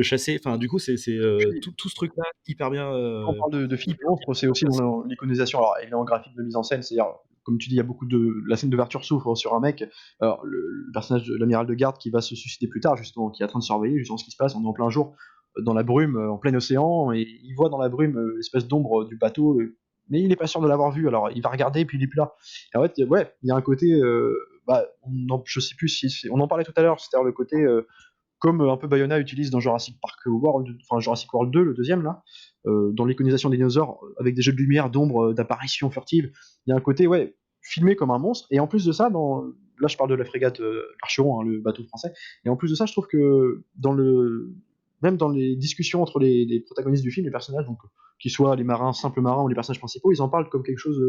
chassé. Enfin, du coup, c'est Puis, tout ce truc-là hyper bien. quand on parle de film Hyper de monstre, c'est bien aussi placé. dans l'iconisation, alors évidemment graphique, de mise en scène, c'est-à-dire comme tu dis, il y a beaucoup de la scène d'ouverture s'ouvre sur un mec, alors le personnage de l'amiral de garde qui va se suicider plus tard justement, qui est en train de surveiller justement ce qui se passe, on est en plein jour, dans la brume, en plein océan, et il voit dans la brume l'espèce d'ombre du bateau, mais il est pas sûr de l'avoir vu, alors il va regarder puis il est plus là. Et en fait, ouais, il y a un côté, je sais plus si on en parlait tout à l'heure, c'est-à-dire le côté comme un peu Bayona utilise dans Jurassic Park World, enfin Jurassic World 2, le deuxième là, dans l'iconisation des dinosaures, avec des jeux de lumière, d'ombre, d'apparitions furtives, il y a un côté, ouais, filmé comme un monstre, et en plus de ça, là je parle de la frégate Archeron, hein, le bateau français, et en plus de ça, je trouve que même dans les discussions entre les protagonistes du film, les personnages, donc qu'ils soient les marins, simples marins ou les personnages principaux, ils en parlent comme quelque chose,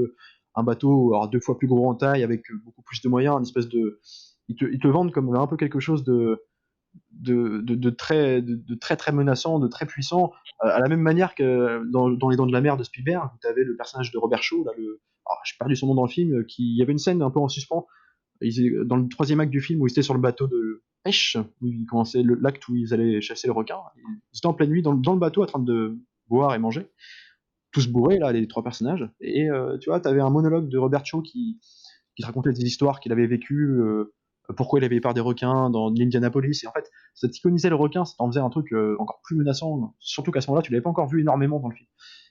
un bateau alors 2 fois plus gros en taille, avec beaucoup plus de moyens, une espèce de, ils te vendent comme un peu quelque chose de très très menaçant, de très puissant, à la même manière que dans Les Dents de la Mer de Spielberg, où tu avais le personnage de Robert Shaw, là, j'ai perdu son nom dans le film, il y avait une scène un peu en suspens, dans le troisième acte du film où ils étaient sur le bateau de pêche, où ils commençaient l'acte où ils allaient chasser le requin, ils étaient en pleine nuit dans le bateau en train de boire et manger, tous bourrés là, les 3 personnages, et tu vois, t'avais un monologue de Robert Shaw qui te racontait des histoires qu'il avait vécues, pourquoi il avait peur des requins dans l'Indianapolis, et en fait, ça t'iconisait le requin, ça t'en faisait un truc encore plus menaçant, surtout qu'à ce moment-là, tu l'avais pas encore vu énormément dans le film.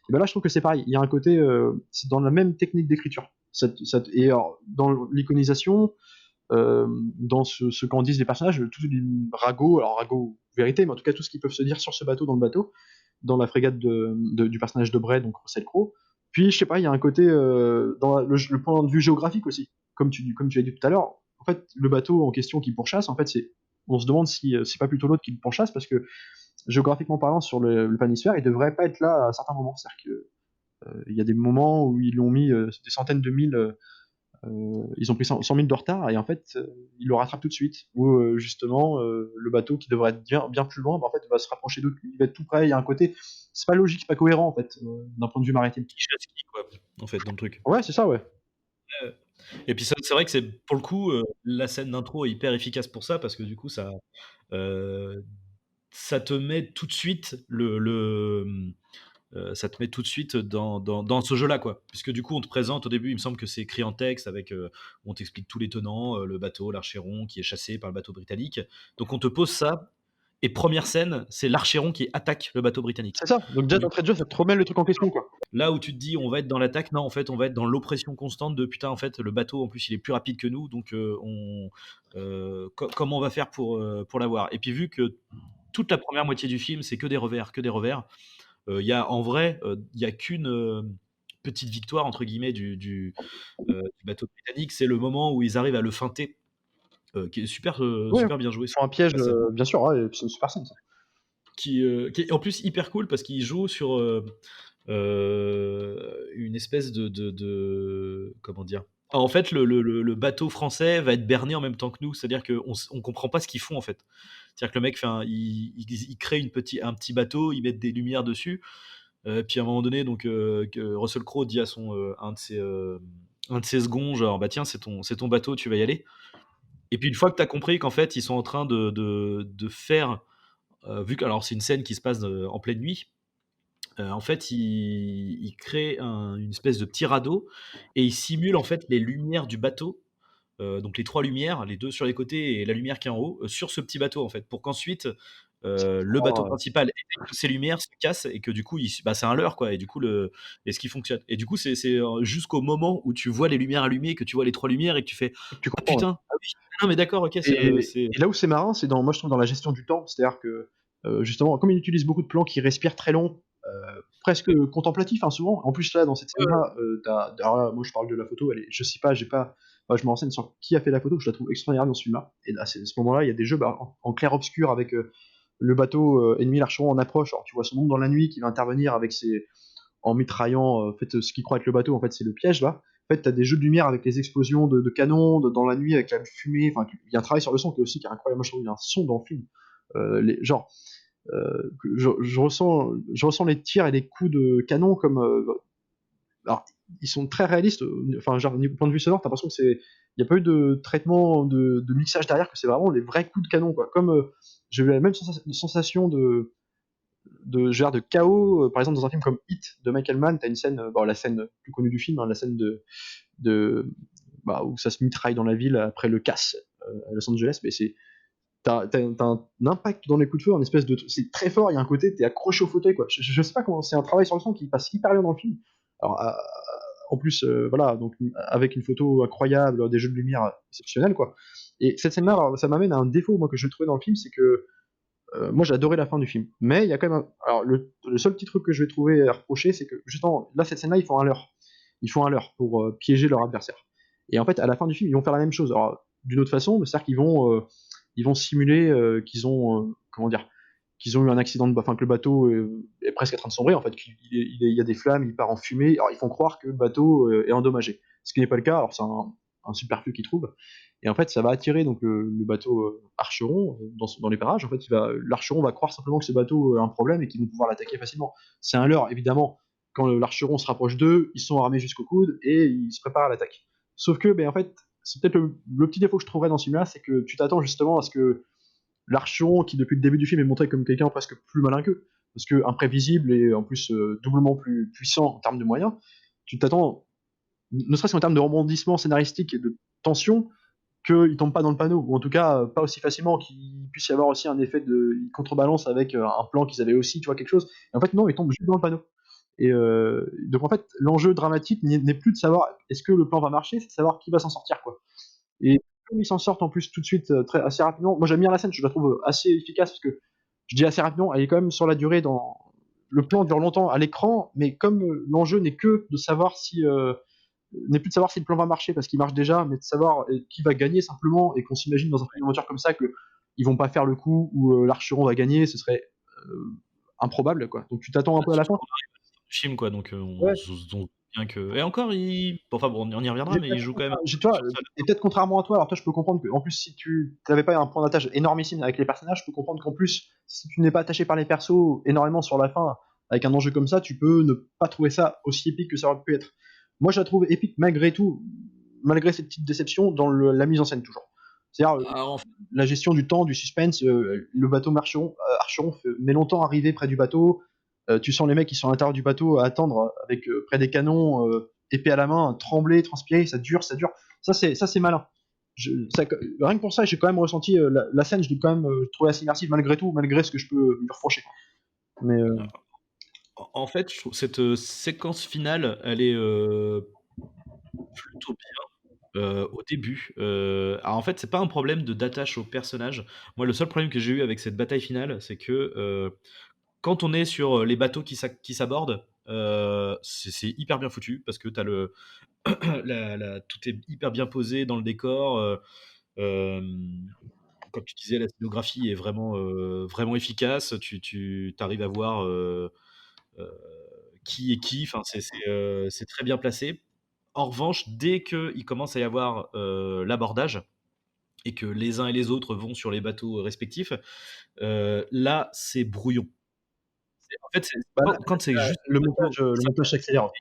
Et ben là, je trouve que c'est pareil, il y a un côté, c'est dans la même technique d'écriture. Et alors, dans l'iconisation, dans ce qu'en disent les personnages, tout les ragots, vérité, mais en tout cas tout ce qu'ils peuvent se dire sur ce bateau, dans la frégate du personnage de Bray, donc Russell Crowe. Puis, je sais pas, il y a un côté, dans le point de vue géographique aussi, comme tu l'as dit tout à l'heure, en fait, le bateau en question qui pourchasse, en fait, on se demande si c'est pas plutôt l'autre qui le pourchasse, parce que géographiquement parlant, sur le planisphère, il devrait pas être là à certains moments. C'est-à-dire que il y a des moments où ils l'ont mis des centaines de milles, ils ont pris 100 000 de retard, et en fait, ils le rattrapent tout de suite. Ou justement, le bateau qui devrait être bien, bien plus loin, en fait, va se rapprocher d'autres, il va être tout près. Il y a un côté, c'est pas logique, c'est pas cohérent en fait, d'un point de vue maritime. Qui chasse qui, quoi, en fait, dans le truc. Ouais, c'est ça, ouais. Et puis ça, c'est vrai que c'est pour le coup, la scène d'intro est hyper efficace pour ça, parce que du coup, ça te met tout de suite ça te met tout de suite dans ce jeu-là, quoi. Puisque du coup, on te présente au début, il me semble que c'est écrit en texte, avec, on t'explique tous les tenants, le bateau, l'Archéron, qui est chassé par le bateau britannique. Donc on te pose ça, et première scène, c'est l'Archéron qui attaque le bateau britannique. C'est ça. Donc déjà d'entrée de jeu, ça te remet le truc en question, quoi. Là où tu te dis, on va être dans l'attaque, non, en fait, on va être dans l'oppression constante de putain, en fait, le bateau, en plus, il est plus rapide que nous, donc comment on va faire pour l'avoir. Et puis, vu que toute la première moitié du film, c'est que des revers, il y a en vrai, il y a qu'une petite victoire, entre guillemets, du bateau britannique, c'est le moment où ils arrivent à le feinter, qui est super, Ouais, super bien joué. ils font un piège, bien sûr, ouais, c'est une super scène, ça. Qui est en plus hyper cool, parce qu'il joue sur une espèce de comment dire. Alors, en fait, le bateau français va être berné en même temps que nous, c'est-à-dire qu'on comprend pas ce qu'ils font, en fait. C'est-à-dire que le mec il crée un petit bateau, il met des lumières dessus, puis à un moment donné, donc que Russell Crowe dit à un de ses seconds, genre, bah tiens, c'est ton bateau, tu vas y aller. Et puis une fois que tu as compris qu'en fait ils sont en train de faire, vu que alors c'est une scène qui se passe en pleine nuit, en fait, il crée une espèce de petit radeau, et il simule en fait les lumières du bateau, donc les 3 lumières, les 2 sur les côtés et la lumière qui est en haut, sur ce petit bateau, en fait, pour qu'ensuite, le bateau Oh, principal éteigne toutes ces lumières, se casse, et que du coup, c'est un leurre, quoi, et du coup, et ce qui fonctionne. Et du coup, jusqu'au moment où tu vois les lumières allumées, que tu vois les 3 lumières, et que tu fais: tu «Ah comprends, ouais. putain, ah oui, non mais d'accord, OK, Et là où c'est marrant, c'est moi je trouve dans la gestion du temps, c'est-à-dire que justement, comme il utilise beaucoup de plans qui respirent très long, presque contemplatifs, hein, souvent. En plus là, dans cette scène-là, alors là, moi je parle de la photo, je sais pas, je me renseigne sur qui a fait la photo, je la trouve extraordinaire dans ce film-là. Et là, c'est à ce moment-là, il y a des jeux en clair-obscur avec le bateau ennemi l'Archeron en approche. Alors tu vois son nom dans la nuit qui va intervenir en mitraillant en fait, ce qu'il croit être le bateau, en fait c'est le piège là. En fait, t'as des jeux de lumière avec les explosions de canons dans la nuit, avec la fumée. Enfin, il y a un travail sur le son qui est incroyable. Moi, je trouve qu'il y a un son dans le film. Genre, je ressens les tirs et les coups de canon comme. Alors, ils sont très réalistes. Enfin, genre, du point de vue sonore, t'as l'impression que il n'y a pas eu de traitement de mixage derrière, que c'est vraiment les vrais coups de canon, quoi. Comme j'ai eu la même sensation de chaos. Par exemple, dans un film comme Hit de Michael Mann, t'as une scène, la scène plus connue du film, hein, la scène de où ça se mitraille dans la ville après le casse à Los Angeles, mais t'as un impact dans les coups de feu, un espèce de, c'est très fort. Il y a un côté, t'es accroché au fauteuil, quoi. Je sais pas comment, c'est un travail sur le son qui passe hyper bien dans le film. Alors, en plus, donc avec une photo incroyable, des jeux de lumière exceptionnels, quoi. Et cette scène-là, alors, ça m'amène à un défaut, moi, que je trouvais dans le film, c'est que moi, j'ai adoré la fin du film. Mais il y a quand même alors, le seul petit truc que je vais trouver à reprocher, c'est que justement, là, cette scène-là, ils font un leurre. Ils font un leurre pour piéger leur adversaire. Et en fait, à la fin du film, ils vont faire la même chose. Alors, d'une autre façon, c'est-à-dire qu'ils vont simuler qu'ils ont, qu'ils ont eu un accident enfin, que le bateau est presque en train de sombrer, en fait, il y a des flammes, il part en fumée. Alors, ils font croire que le bateau est endommagé. Ce qui n'est pas le cas. Alors, c'est un superflu qu'ils trouvent. Et en fait, ça va attirer donc le bateau Archeron dans les parages. En fait, l'Archeron va croire simplement que ce bateau a un problème et qu'ils vont pouvoir l'attaquer facilement. C'est un leurre, évidemment. Quand l'Archeron se rapproche d'eux, ils sont armés jusqu'au coude et ils se préparent à l'attaque. Sauf que, en fait, c'est peut-être le petit défaut que je trouverais dans ce film-là, c'est que tu t'attends justement à ce que l'Archeron, qui depuis le début du film est montré comme quelqu'un presque plus malin qu'eux, parce que imprévisible et en plus doublement plus puissant en termes de moyens, tu t'attends, ne serait-ce qu'en termes de rebondissement scénaristique et de tension, qu'il tombe pas dans le panneau, ou en tout cas pas aussi facilement, qu'il puisse y avoir aussi un effet de contrebalance avec un plan qu'ils avaient aussi, tu vois, quelque chose. Et en fait, non, il tombe juste dans le panneau. Et donc en fait, l'enjeu dramatique n'est plus de savoir est-ce que le plan va marcher, c'est de savoir qui va s'en sortir, quoi. Et comme ils s'en sortent en plus tout de suite assez rapidement, moi j'aime bien la scène, je la trouve assez efficace parce que je dis assez rapidement, elle est quand même sur la durée, dans le plan dure longtemps à l'écran, mais comme l'enjeu n'est que de savoir si n'est plus de savoir si le plan va marcher parce qu'il marche déjà, mais de savoir qui va gagner simplement, et qu'on s'imagine dans un film d'aventure comme ça que ils vont pas faire le coup où l'Archeron va gagner, ce serait improbable, quoi. Donc tu t'attends un peu à la fin. Du film, quoi, donc Ouais. on bien que et encore enfin bon, on y reviendra, mais il joue quand même Tu vois, sur ça. et peut-être contrairement à toi, alors toi je peux comprendre qu'en plus si tu n'avais pas un point d'attache énormissime avec les personnages, je peux comprendre qu'en plus si tu n'es pas attaché par les persos énormément sur la fin avec un enjeu comme ça, tu peux ne pas trouver ça aussi épique que ça aurait pu être. Moi je la trouve épique malgré tout, malgré cette petite déception dans la mise en scène toujours. C'est-à-dire Alors, la gestion du temps, du suspense, le bateau Archeron met longtemps à arriver près du bateau, tu sens les mecs qui sont à l'intérieur du bateau à attendre avec près des canons, épée à la main, trembler, transpirer, ça dure. Ça c'est malin. Rien que pour ça, j'ai quand même ressenti la scène, je l'ai quand même trouvé assez immersive malgré tout, malgré ce que je peux lui reprocher. Mais en fait, je trouve cette séquence finale, elle est plutôt bien au début. Alors en fait, c'est pas un problème d'attache au personnage. Moi, le seul problème que j'ai eu avec cette bataille finale, c'est que quand on est sur les bateaux qui s'abordent, c'est hyper bien foutu parce que t'as tout est hyper bien posé dans le décor. Comme tu disais, la scénographie est vraiment efficace. Tu arrives à voir euh, qui est qui. Enfin, c'est très bien placé. En revanche, dès qu'il commence à y avoir l'abordage et que les uns et les autres vont sur les bateaux respectifs, là, c'est brouillon. En fait, quand c'est juste le montage s'accélère.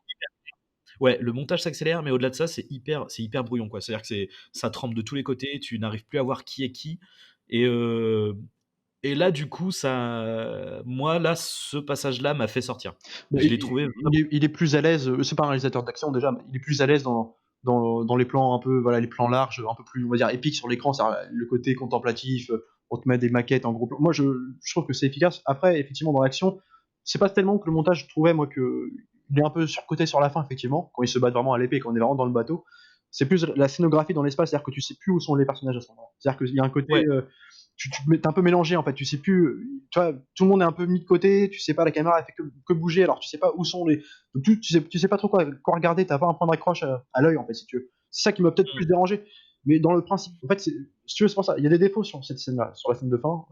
ouais, le montage s'accélère, mais au-delà de ça, c'est hyper brouillon, quoi. C'est-à-dire que ça tremble de tous les côtés, tu n'arrives plus à voir qui est qui. Et, euh, et là, du coup, moi, là, ce passage-là m'a fait sortir. Je l'ai trouvé vraiment. Il est plus à l'aise, c'est pas un réalisateur d'action déjà, mais il est plus à l'aise dans les plans un peu, voilà, les plans larges, un peu plus, on va dire, épiques sur l'écran, le côté contemplatif, on te met des maquettes en gros plan. Moi, je trouve que c'est efficace. Après, effectivement, dans l'action, c'est pas tellement que le montage, je trouvais, moi, que il est un peu surcoté sur la fin, effectivement, quand ils se battent vraiment à l'épée, quand on est vraiment dans le bateau. C'est plus la scénographie dans l'espace, c'est-à-dire que tu sais plus où sont les personnages à ce moment-là. C'est-à-dire qu'il y a un côté, Ouais. t'es un peu mélangé en fait, tu sais plus, tu vois, tout le monde est un peu mis de côté, tu sais pas, la caméra elle fait que bouger, alors tu sais pas où sont les, donc tu sais pas trop quoi regarder, t'as pas un point d'accroche à l'œil en fait, si tu veux. C'est ça qui m'a peut-être plus dérangé, mais dans le principe, en fait, si tu veux, c'est pour ça, il y a des défauts sur cette scène-là, sur la scène de fin,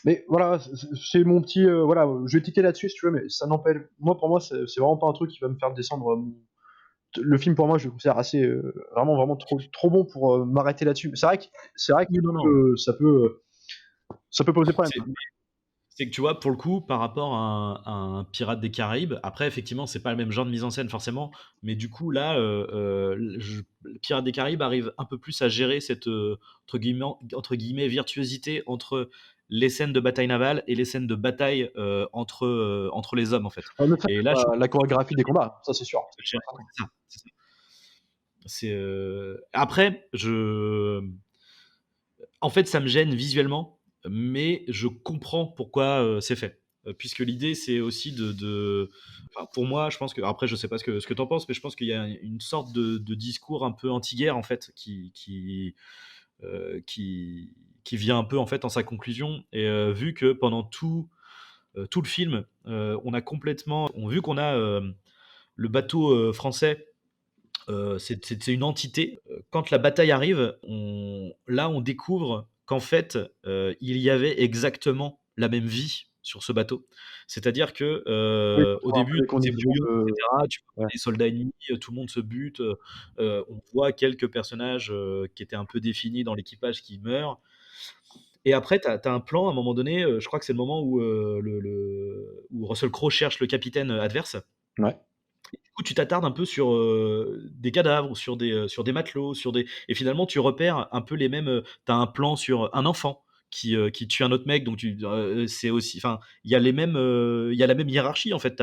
mais voilà, c'est mon petit, voilà, je vais tiquer là-dessus si tu veux, mais ça n'empêche, moi pour moi c'est vraiment pas un truc qui va me faire descendre le film pour moi je le considère assez vraiment trop bon pour m'arrêter là-dessus. C'est vrai que Oui, non, non. ça peut poser problème. C'est que tu vois, pour le coup, par rapport à un Pirate des Caraïbes, après, effectivement, c'est pas le même genre de mise en scène forcément, mais du coup, là, le Pirate des Caraïbes arrive un peu plus à gérer cette entre guillemets virtuosité entre les scènes de bataille navale et les scènes de bataille entre les hommes, en fait. Ne serait-ce Et que là, je trouve la chorégraphie des combats, ça c'est sûr. que c'est ça. C'est, après, en fait, ça me gêne visuellement, mais je comprends pourquoi c'est fait. Puisque l'idée, c'est aussi enfin, pour moi, je pense que, après, je sais pas ce que tu en penses, mais je pense qu'il y a une sorte de discours un peu anti-guerre, en fait, euh, qui, qui vient un peu, en fait, en sa conclusion. Et vu que pendant tout le film, vu qu'on a le bateau français, c'est une entité. Quand la bataille arrive, là, on découvre qu'en fait, il y avait exactement la même vie sur ce bateau. C'est-à-dire que Oui, pour au voir un peu début, les tout est conditions brouillon, de. etc. Tu vois Ouais. les soldats ennemis, tout le monde se bute. On voit quelques personnages qui étaient un peu définis dans l'équipage qui meurent. Et après, tu as un plan à un moment donné, je crois que c'est le moment où, où Russell Crowe cherche le capitaine adverse. Ouais. Du coup, tu t'attardes un peu sur des cadavres, sur des matelots, et finalement, tu repères un peu les mêmes. Tu as un plan sur un enfant qui tue un autre mec, donc c'est aussi. Enfin, il y a la même hiérarchie en fait.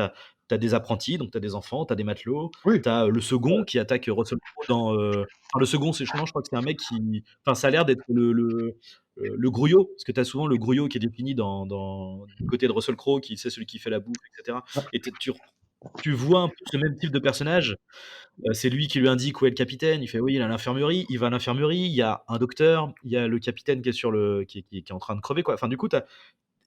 Tu as des apprentis, donc tu as des enfants, tu as des matelots, Oui. tu as le second qui attaque Russell Crowe dans. Enfin, le second, non, je crois que c'est un mec qui. Enfin, ça a l'air d'être le grouillot, parce que tu as souvent le grouillot qui est défini du côté de Russell Crowe, qui c'est celui qui fait la bouffe, etc. Et tu vois un peu ce même type de personnage. C'est lui qui lui indique où est le capitaine. Il fait oui, il est à l'infirmerie. Il va à l'infirmerie. Il y a un docteur. Il y a le capitaine qui est qui est en train de crever, quoi. Enfin, du coup,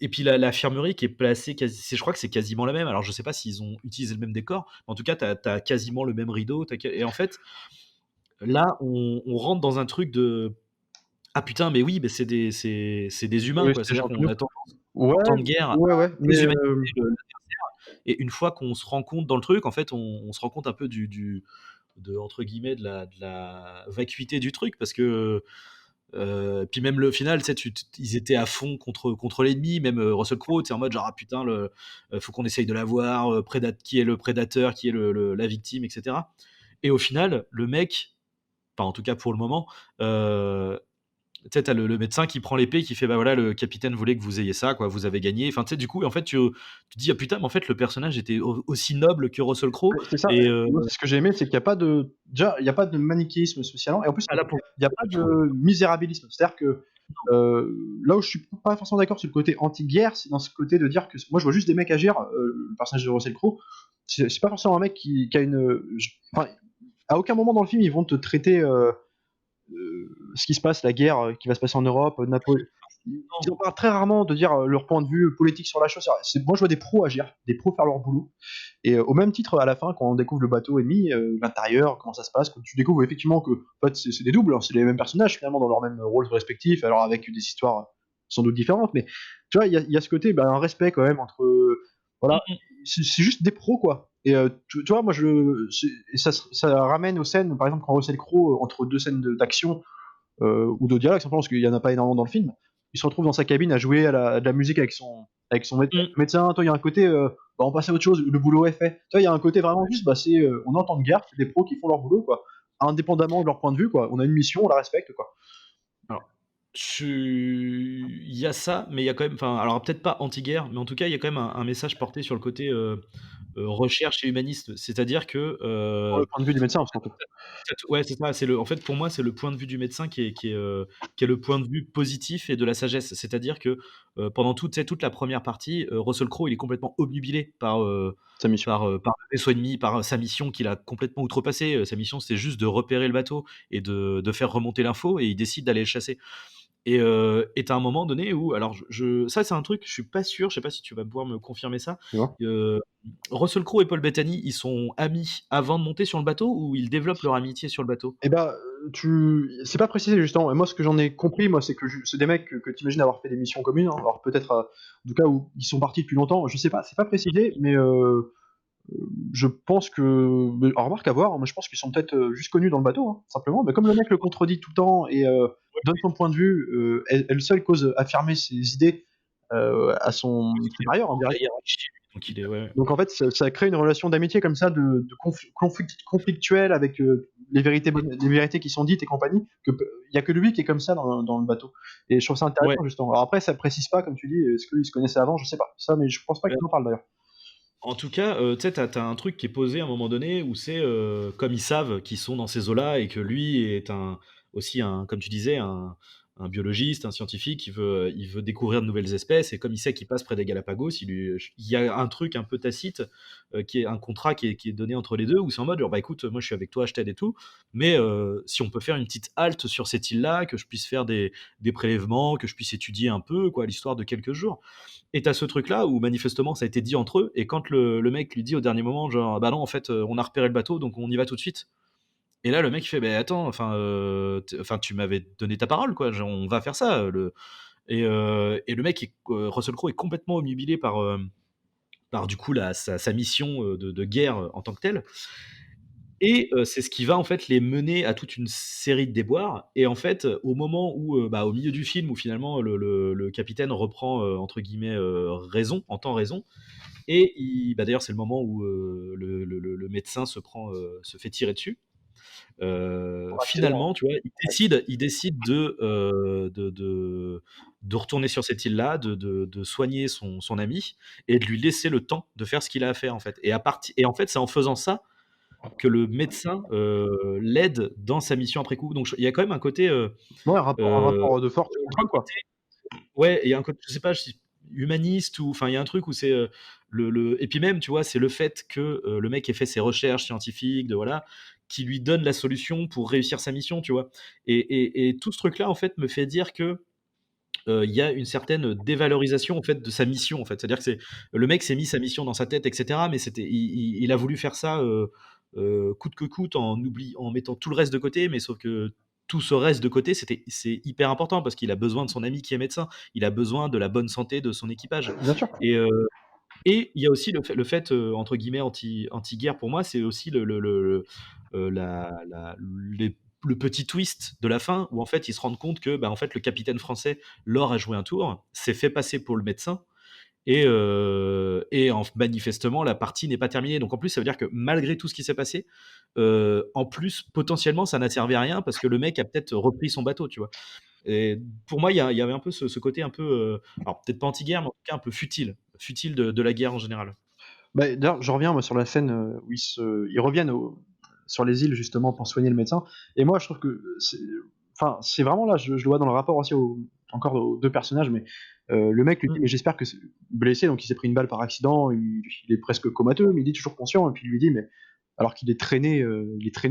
et puis l'infirmerie qui est placée je crois que c'est quasiment la même. Alors, je sais pas s'ils ont utilisé le même décor. Mais en tout cas, t'as quasiment le même rideau. Et en fait, là, on rentre dans un truc de ah putain, mais oui, mais c'est des humains, Oui, quoi. c'est des C'est-à-dire gens comme qu'on nous. a tendance, Ouais, en temps de guerre, à ouais, ouais. Mais déshumaniser le et une fois qu'on se rend compte dans le truc, en fait, on se rend compte un peu entre guillemets, de la vacuité du truc, parce que, puis même le final, tu sais, ils étaient à fond contre l'ennemi, même Russell Crowe, tu sais, en mode genre, ah putain, faut qu'on essaye de l'avoir, qui est le prédateur, qui est la victime, etc. Et au final, le mec, enfin, en tout cas pour le moment, tu sais, t'as le médecin qui prend l'épée, qui fait bah voilà, le capitaine voulait que vous ayez ça, quoi, vous avez gagné. Enfin, tu sais, du coup, en fait, tu dis ah putain, mais en fait, le personnage était aussi noble que Russell Crowe. c'est ça. Et Moi, c'est ce que j'ai aimé, c'est qu'il n'y a pas de. Déjà, il n'y a pas de manichéisme spécialement. Et en plus, là, pour il n'y a le pas coup, je trouve. de misérabilisme. C'est-à-dire que là où je suis pas forcément d'accord sur le côté anti-guerre, c'est dans ce côté de dire que moi, je vois juste des mecs agir. Le personnage de Russell Crowe, c'est pas forcément un mec qui a une. Enfin, à aucun moment dans le film, ils vont te traiter ce qui se passe, la guerre qui va se passer en Europe, Napoléon. Ils en parlent très rarement de dire leur point de vue politique sur la chose. Moi, je vois des pros agir, des pros faire leur boulot. Et au même titre, à la fin, quand on découvre le bateau ennemi, l'intérieur, comment ça se passe, quand tu découvres effectivement que en fait, c'est des doubles, hein, c'est les mêmes personnages finalement dans leurs mêmes rôles respectifs, alors avec des histoires sans doute différentes, mais tu vois, il y a ce côté, un respect quand même entre. Voilà, c'est juste des pros quoi. Et tu vois, moi, et ça ramène aux scènes, par exemple, quand Russell Crowe, entre deux scènes d'action ou de dialogue, simplement parce qu'il n'y en a pas énormément dans le film, il se retrouve dans sa cabine à jouer à de la musique avec son médecin. Toi, il y a un côté, on passe à autre chose, le boulot est fait. Toi, il y a un côté vraiment juste, on entend de garde, c'est des pros qui font leur boulot, quoi. Indépendamment de leur point de vue, quoi. On a une mission, on la respecte, quoi. Alors, il y a ça, mais il y a quand même, enfin, alors peut-être pas anti-guerre, mais en tout cas, il y a quand même un message porté sur le côté recherche et humaniste. C'est-à-dire que Pour le point de vue du médecin, surtout. ouais, c'est ça. En fait, pour moi, c'est le point de vue du médecin qui est le point de vue positif et de la sagesse. C'est-à-dire que pendant toute la première partie, Russell Crowe, il est complètement obnubilé Sa mission. par le vaisseau ennemi, par sa mission qu'il a complètement outrepassée. Sa mission, c'était juste de repérer le bateau et de faire remonter l'info, et il décide d'aller le chasser. Et tu un moment donné où, alors ça c'est un truc, je suis pas sûr, je sais pas si tu vas pouvoir me confirmer ça. Tu vois. Russell Crowe et Paul Bettany, ils sont amis avant de monter sur le bateau, ou ils développent leur amitié sur le bateau? Et c'est pas précisé justement. Et moi, ce que j'en ai compris, moi, c'est que c'est des mecs que tu imagines avoir fait des missions communes. Hein. Alors peut-être, en tout cas, où ils sont partis depuis longtemps. Je sais pas, c'est pas précisé, mais je pense que. Alors, remarque à voir. Moi, je pense qu'ils sont peut-être juste connus dans le bateau, hein, simplement. Mais comme le mec le contredit tout le temps et donne son point de vue, est le seul cause affirmer ses idées. à son Parce qu'il est supérieur en dans la direct. hiérarchie, donc il est ouais. Donc en fait, ça crée une relation d'amitié comme ça, de conflictuelle avec les vérités qui sont dites et compagnie. Il y a que lui qui est comme ça dans le bateau. Et je trouve ça Ouais. intéressant justement. Alors après, ça précise pas, comme tu dis, est-ce qu'ils se connaissaient avant, je sais pas. Ça, mais je pense pas Bah, qu'ils en parlent d'ailleurs. en tout cas, tu sais, tu un truc qui est posé à un moment donné où c'est, comme ils savent qu'ils sont dans ces eaux-là et que lui est aussi un comme tu disais, un biologiste, un scientifique, il veut découvrir de nouvelles espèces et comme il sait qu'il passe près des Galapagos, il y a un truc un peu tacite, qui est un contrat qui est donné entre les 2 où c'est en mode genre: «Bah, écoute, moi je suis avec toi, je t'aide et tout, mais si on peut faire une petite halte sur cette île-là, que je puisse faire des prélèvements, que je puisse étudier un peu quoi, l'histoire de quelques jours». Et t'as ce truc-là où manifestement ça a été dit entre eux, et quand le mec lui dit au dernier moment, genre bah non, en fait, on a repéré le bateau, donc on y va tout de suite. Et là, le mec il fait, bah attends, enfin, enfin, tu m'avais donné ta parole, quoi, genre, on va faire ça. Et le mec, Russell Crowe est complètement omnubilé par du coup sa mission de guerre en tant que telle. Et c'est ce qui va en fait les mener à toute une série de déboires. Et en fait, au moment où, bah, au milieu du film où finalement le capitaine reprend, entre guillemets, «raison», entend raison, et bah, d'ailleurs c'est le moment où, le médecin se fait tirer dessus. Pour accident. Finalement, tu vois, il décide de retourner sur cette île-là, de soigner son ami et de lui laisser le temps de faire ce qu'il a à faire, en fait. Et en fait, c'est en faisant ça que le médecin, l'aide dans sa mission après coup. Donc il y a quand même un côté, Ouais, un heu, rapport de force un contrôle, quoi. côté ouais, il y a un côté, je sais pas si humaniste, ou enfin, il y a un truc où c'est, et puis même, tu vois, c'est le fait que, le mec ait fait ses recherches scientifiques, voilà, qui lui donne la solution pour réussir sa mission, tu vois? Et tout ce truc-là, en fait, me fait dire que, il y a une certaine dévalorisation, en fait, de sa mission, en fait. C'est-à-dire que le mec s'est mis sa mission dans sa tête et cetera, mais il a voulu faire ça, coûte que coûte, en mettant tout le reste de côté, mais sauf que tout ce reste de côté, c'est hyper important parce qu'il a besoin de son ami qui est médecin. Il a besoin de la bonne santé de son équipage. Bien sûr. Et il y a aussi le fait, entre guillemets, «anti-guerre» pour moi, c'est aussi le petit twist de la fin où en fait, ils se rendent compte que, bah, en fait, le capitaine français, lors a joué un tour, s'est fait passer pour le médecin, et manifestement, la partie n'est pas terminée. Donc en plus, ça veut dire que malgré tout ce qui s'est passé, en plus, potentiellement, ça n'a servi à rien parce que le mec a peut-être repris son bateau, tu vois? Et pour moi, il y avait un peu ce côté un peu, alors peut-être pas anti-guerre, mais en tout cas un peu futile de la guerre en général. Bah, d'ailleurs, je reviens moi sur la scène où ils reviennent sur les îles justement pour soigner le médecin. Et moi, je trouve que c'est vraiment là, je le vois dans le rapport aussi encore aux deux personnages, mais le mec lui dit, Mmh. mais j'espère que c'est blessé, donc il s'est pris une balle par accident, il est presque comateux, mais il est toujours conscient, et puis il lui dit, mais alors qu'il est traîné,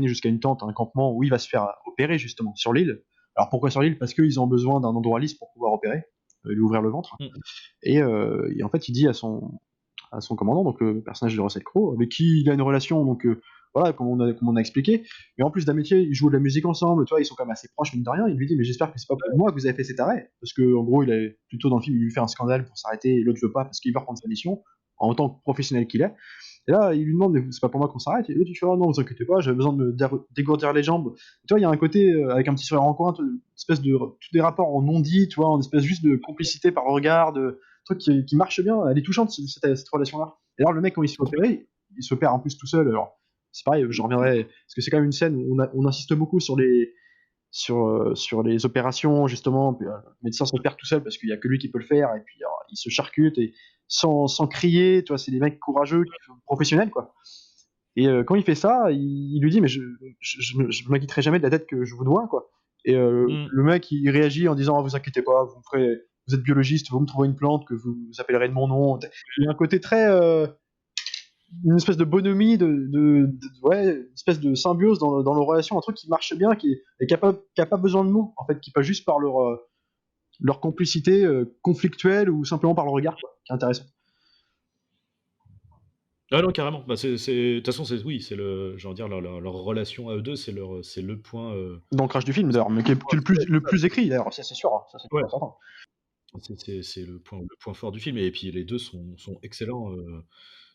jusqu'à une tente, un campement où il va se faire opérer justement sur l'île. Alors pourquoi sur l'île? Parce qu'ils ont besoin d'un endroit lisse pour pouvoir opérer, lui ouvrir le ventre. Mmh. Et en fait, il dit à son commandant, donc le personnage de Russell Crowe, avec qui il a une relation, donc voilà, comme on a expliqué. Mais en plus d'amitié, ils jouent de la musique ensemble, tu vois, ils sont quand même assez proches, mine de rien. Il lui dit, mais j'espère que c'est pas pour moi que vous avez fait cet arrêt. Parce que, en gros, il est plutôt dans le film, il lui fait un scandale pour s'arrêter, et l'autre veut pas parce qu'il veut reprendre sa mission, en tant que professionnel qu'il est. Et là, il lui demande, mais c'est pas pour moi qu'on s'arrête. Et l'autre, il fait, oh non, vous inquiétez pas, j'avais besoin de me dégourdir les jambes. Et tu vois, il y a un côté, avec un petit sourire en coin, une espèce de, tous des rapports en non-dit, tu vois, en espèce juste de complicité par le regard, de truc qui marche bien. Elle est touchante, cette relation-là. Et alors, le mec, quand il se fait opérer, il se perd en plus tout seul. Alors, c'est pareil, je reviendrai, parce que c'est quand même une scène où on insiste beaucoup sur les opérations, justement. Puis, le médecin se perd tout seul parce qu'il y a que lui qui peut le faire, et puis il se charcute, et sans crier, tu vois, c'est des mecs courageux, professionnels, quoi. Et quand il fait ça, il lui dit, mais je m'acquitterai jamais de la dette que je vous dois, quoi. Et Mmh. le mec, il réagit en disant, ah, vous inquiétez pas, vous êtes biologiste, vous me trouverez une plante que vous appellerez de mon nom. Il y a un côté très, une espèce de bonhomie, ouais, une espèce de symbiose dans leur relation, un truc qui marche bien, qui a pas besoin de mots, en fait, qui passe juste par leur complicité conflictuelle, ou simplement par le regard, quoi, qui est intéressant. Ah non, carrément. Bah, de toute façon, oui, j'ai envie de dire, leur relation à eux 2, c'est le point, D'ancrage du film, d'ailleurs, mais qui est le plus écrit, d'ailleurs, ça c'est sûr, hein, ça c'est ouais, certain. c'est le point fort du film, et puis les 2 sont excellents,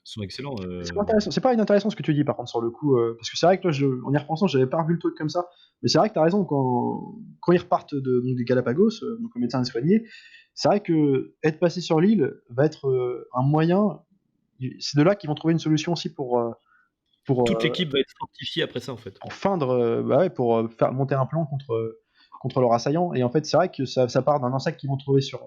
sont excellents. C'est pas intéressant. C'est pas inintéressant ce que tu dis par contre sur le coup, parce que c'est vrai que là, en y repensant, j'avais pas revu le truc comme ça. Mais c'est vrai que t'as raison, quand ils repartent donc des Galapagos, donc le médecin est soigné, c'est vrai que être passé sur l'île va être un moyen. C'est de là qu'ils vont trouver une solution aussi pour, Toute l'équipe va être fortifiée après ça, en fait. pour feindre, bah ouais, pour faire monter un plan contre leur assaillant. Et en fait, c'est vrai que ça part d'un insecte qu'ils vont trouver sur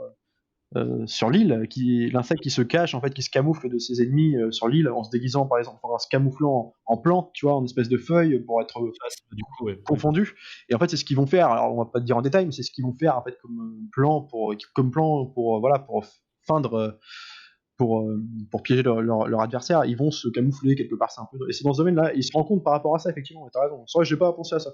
l'île, l'insecte qui se cache, en fait, qui se camoufle de ses ennemis sur l'île en se déguisant, par exemple, en se camouflant en plante, tu vois, en espèce de feuille pour être Du coup, ouais. confondu. Et en fait, c'est ce qu'ils vont faire. Alors, on va pas te dire en détail, mais c'est ce qu'ils vont faire en fait comme plan pour voilà, pour feindre. Pour piéger leur adversaire, ils vont se camoufler quelque part. Et c'est dans ce domaine-là, ils se rendent compte par rapport à ça, effectivement. Et t'as raison. C'est vrai que j'ai pas pensé à ça.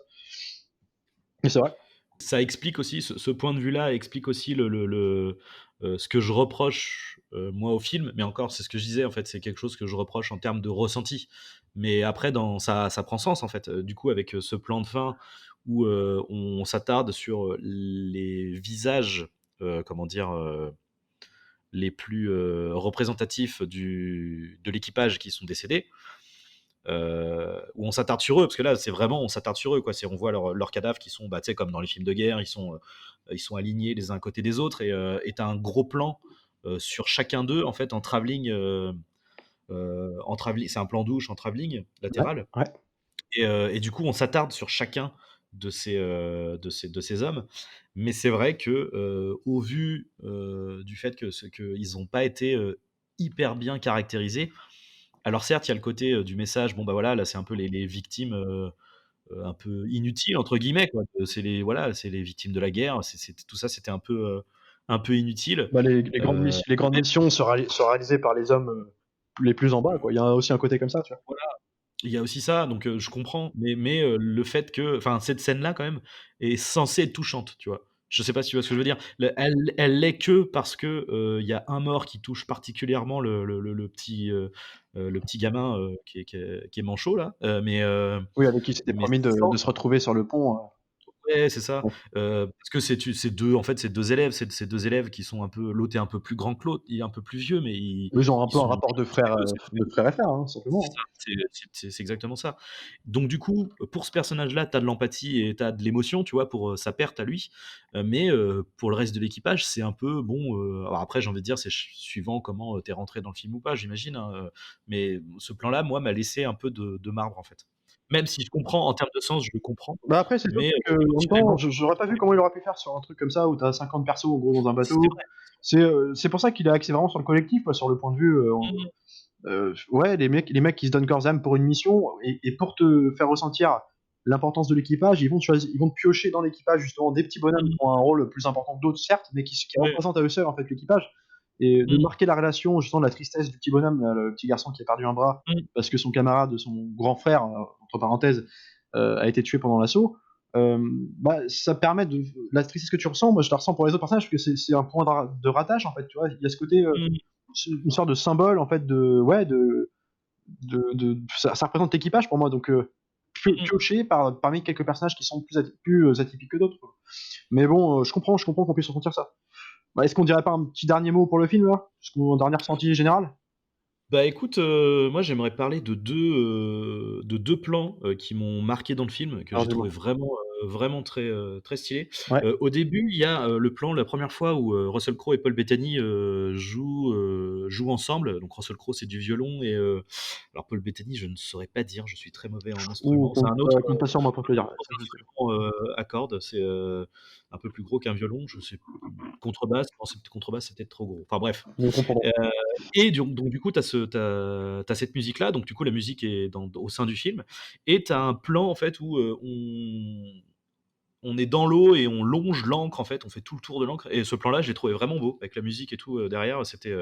Mais c'est vrai. Ça explique aussi, ce point de vue-là explique aussi ce que je reproche, moi, au film. Mais encore, c'est ce que je disais, en fait, c'est quelque chose que je reproche en termes de ressenti. Mais après, ça prend sens, en fait. Du coup, avec ce plan de fin où on s'attarde sur les visages, comment dire, les plus représentatifs de l'équipage qui sont décédés, où on s'attarde sur eux, parce que là, c'est vraiment, on s'attarde sur eux, quoi. On voit leurs cadavres qui sont, bah, tu sais, comme dans les films de guerre, ils sont alignés les uns à côté des autres, et t'as un gros plan sur chacun d'eux, en fait, en travelling. C'est un plan douche en travelling Ouais, latéral, ouais. et du coup, on s'attarde sur chacun de ces hommes. Mais c'est vrai que, au vu du fait qu'ils n'ont pas été hyper bien caractérisés, alors certes, il y a le côté du message, bon bah voilà, là c'est un peu les victimes un peu inutiles entre guillemets, quoi. C'est les victimes de la guerre, tout ça, c'était un peu inutile. Bah, les grandes missions sont réalisées par les hommes les plus en bas, quoi. Il y a aussi un côté comme ça, tu vois. Voilà, il y a aussi ça, donc je comprends, mais le fait que, enfin, cette scène-là quand même est censée être touchante, tu vois. Je sais pas si tu vois ce que je veux dire. Elle l'est que parce que il y a un mort qui touche particulièrement le petit gamin qui est manchot là, Oui, avec qui il s'était mais promis sans. de se retrouver sur le pont. Ouais, c'est ça. Ouais. Parce que c'est deux, en fait, c'est 2 élèves, c'est 2 élèves qui sont un peu, l'autre est un peu plus grand que l'autre, il est un peu plus vieux, mais Ils ont un ils peu un sont rapport tous les 2, de frère et frère, hein, c'est simplement. ça, c'est exactement ça. Donc du coup, pour ce personnage-là, tu as de l'empathie et tu as de l'émotion, tu vois, pour sa perte à lui. Mais pour le reste de l'équipage, c'est un peu bon. Alors après, j'ai envie de dire, c'est suivant comment tu es rentré dans le film ou pas, j'imagine, hein, mais ce plan-là, moi, m'a laissé un peu de marbre, en fait. Même si je comprends, en termes de sens, je le comprends, Bah, après, c'est sûr mais que, en même temps, émotionnellement, j'aurais pas vu comment il aurait pu faire sur un truc comme ça où t'as 50 persos en gros dans un c'est bateau. vrai. C'est pour ça qu'il est axé vraiment sur le collectif, quoi, sur le point de vue. Mmh. Ouais, les mecs qui se donnent corps et âme pour une mission et pour te faire ressentir l'importance de l'équipage, ils vont te piocher dans l'équipage justement des petits bonhommes qui Mmh. ont un rôle plus important que d'autres, certes, mais qui Ouais. représentent à eux seuls en fait l'équipage. Et de Mmh. marquer la relation, justement, de la tristesse du petit bonhomme, là, le petit garçon qui a perdu un bras Mmh. parce que son camarade, son grand frère, entre parenthèses, a été tué pendant l'assaut. Bah, ça permet de la tristesse que tu ressens. Moi, je la ressens pour les autres personnages parce que c'est un point de rattache en fait. Tu vois, il y a ce côté, Mmh. c'est une sorte de symbole en fait ça représente l'équipage pour moi. Donc Mmh. pioché parmi quelques personnages qui sont plus atypiques que d'autres, quoi. Mais bon, je comprends qu'on puisse ressentir ça. Bah, est-ce qu'on dirait pas un petit dernier mot pour le film là? Un dernier ressenti général? Bah, écoute, moi j'aimerais parler de 2 plans, qui m'ont marqué dans le film, que Alors j'ai dis-moi. trouvé vraiment très, très stylés. Ouais. Au début, il y a, le plan, la première fois où, Russell Crowe et Paul Bettany, jouent ensemble. Donc Russell Crowe, c'est du violon, alors Paul Bettany, je ne saurais pas dire, je suis très mauvais en Ou instruments. C'est un autre, compte pas sur moi pour te le dire. je pense un instrument, à cordes, c'est, un peu plus gros qu'un violon, je sais, contrebasse, non, c'est contrebasse, c'est peut-être trop gros. Enfin bref, On comprendra. heu et donc du coup, tu as cette musique-là, donc du coup, la musique est au sein du film, et tu as un plan, en fait, où, on est dans l'eau et on longe l'encre, en fait, on fait tout le tour de l'encre, et ce plan-là, je l'ai trouvé vraiment beau avec la musique et tout, derrière, c'était,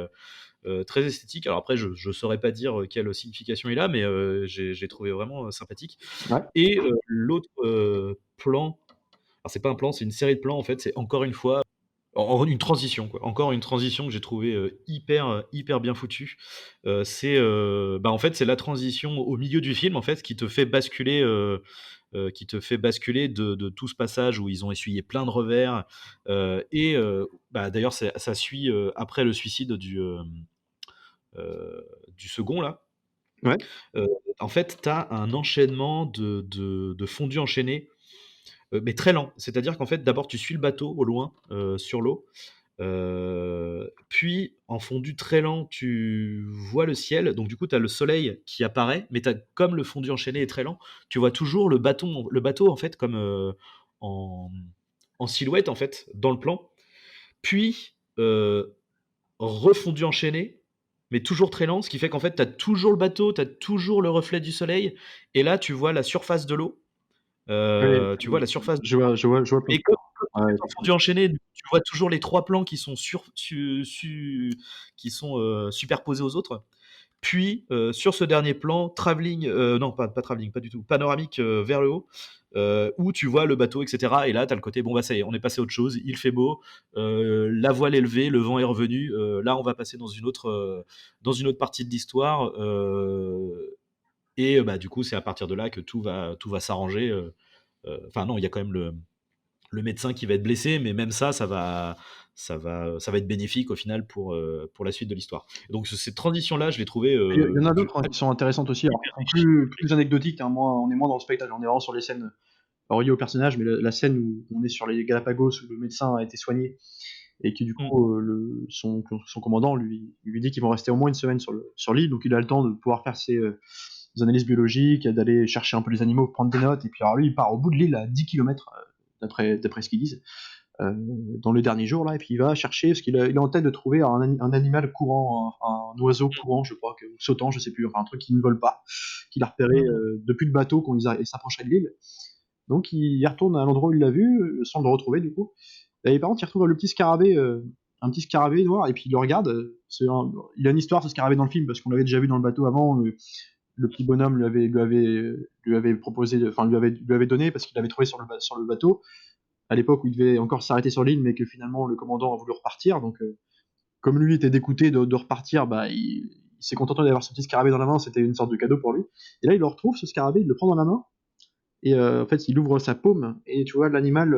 très esthétique. Alors après, je saurais pas dire, quelle signification il a, mais j'ai trouvé vraiment, sympathique. Ouais. Et l'autre, plan, alors c'est pas un plan, c'est une série de plans, en fait, c'est encore une fois une transition, quoi. Encore une transition que j'ai trouvée, hyper bien foutue. Bah, en fait, c'est la transition au milieu du film, en fait, qui te fait basculer de tout ce passage où ils ont essuyé plein de revers, bah, d'ailleurs, ça suit, après le suicide du second là, Ouais. heu, en fait, tu as un enchaînement de fondus enchaînés, mais très lent. C'est-à-dire qu'en fait, d'abord, tu suis le bateau au loin, sur l'eau, puis en fondu très lent, tu vois le ciel, donc du coup, tu as le soleil qui apparaît, mais tu comme le fondu enchaîné est très lent, tu vois toujours le bateau en fait comme, en en silhouette en fait, dans le plan. Puis, refondu enchaîné, mais toujours très lent, ce qui fait qu'en fait, tu as toujours le bateau, tu as toujours le reflet du soleil et là, tu vois la surface de l'eau, Oui, tu vois la surface je vois le plan. mais comme Ouais, c'est en effectivement. fondu enchaîné, tu vois toujours les 3 plans qui sont superposés aux autres. Puis, sur ce dernier plan, travelling, non pas travelling, pas du tout, panoramique, vers le haut, où tu vois le bateau et cetera et là, tu as le côté: «Bon, bah, ça y est, on est passé à autre chose, il fait beau, la voile est levée, le vent est revenu, là, on va passer dans une autre partie de l'histoire», et bah, du coup, c'est à partir de là que tout va s'arranger, enfin non, il y a quand même le médecin qui va être blessé, mais même ça, ça va être bénéfique au final pour la suite de l'histoire. Donc cette transition-là, je l'ai trouvée, Il y en a d'autres, hein, qui sont intéressantes aussi, alors qui sont plus anecdotiques, hein, on est moins dans le spectacle, on est vraiment sur les scènes, reliées au personnage, mais la scène où on est sur les Galapagos, où le médecin a été soigné et qui du Mmh. coup, son commandant lui dit qu'ils vont rester au moins une semaine sur l'île, donc il a le temps de pouvoir faire ses analyses biologiques, d'aller chercher un peu les animaux, prendre des notes, et puis alors lui, il part au bout de l'île à 10 kilomètres, d'après ce qu'ils disent, euh, dans les derniers jours là, et puis il va chercher, parce il a en tête de trouver un animal courant, un oiseau courant, je crois, sautant, je sais plus, enfin un truc qui ne vole pas, qu'il a repéré Mmh mh. depuis le bateau quand ils s'approchaient de l'île. Donc il y retourne à l'endroit où il l'a vu, sans le retrouver du coup. Et par contre, il retrouve le petit scarabée, un petit scarabée noir, et puis il le regarde. Il a une histoire ce scarabée dans le film, parce qu'on l'avait déjà vu dans le bateau avant. Le petit bonhomme lui avait proposé, enfin lui avait donné, parce qu'il l'avait trouvé sur le bateau à l'époque où il devait encore s'arrêter sur l'île, mais que finalement le commandant a voulu repartir. Donc, comme lui était dégoûté de repartir, bah, il s'est contenté d'avoir ce petit scarabée dans la main. C'était une sorte de cadeau pour lui. Et là, il le retrouve, ce scarabée, il le prend dans la main, et en fait, il ouvre sa paume, et tu vois l'animal.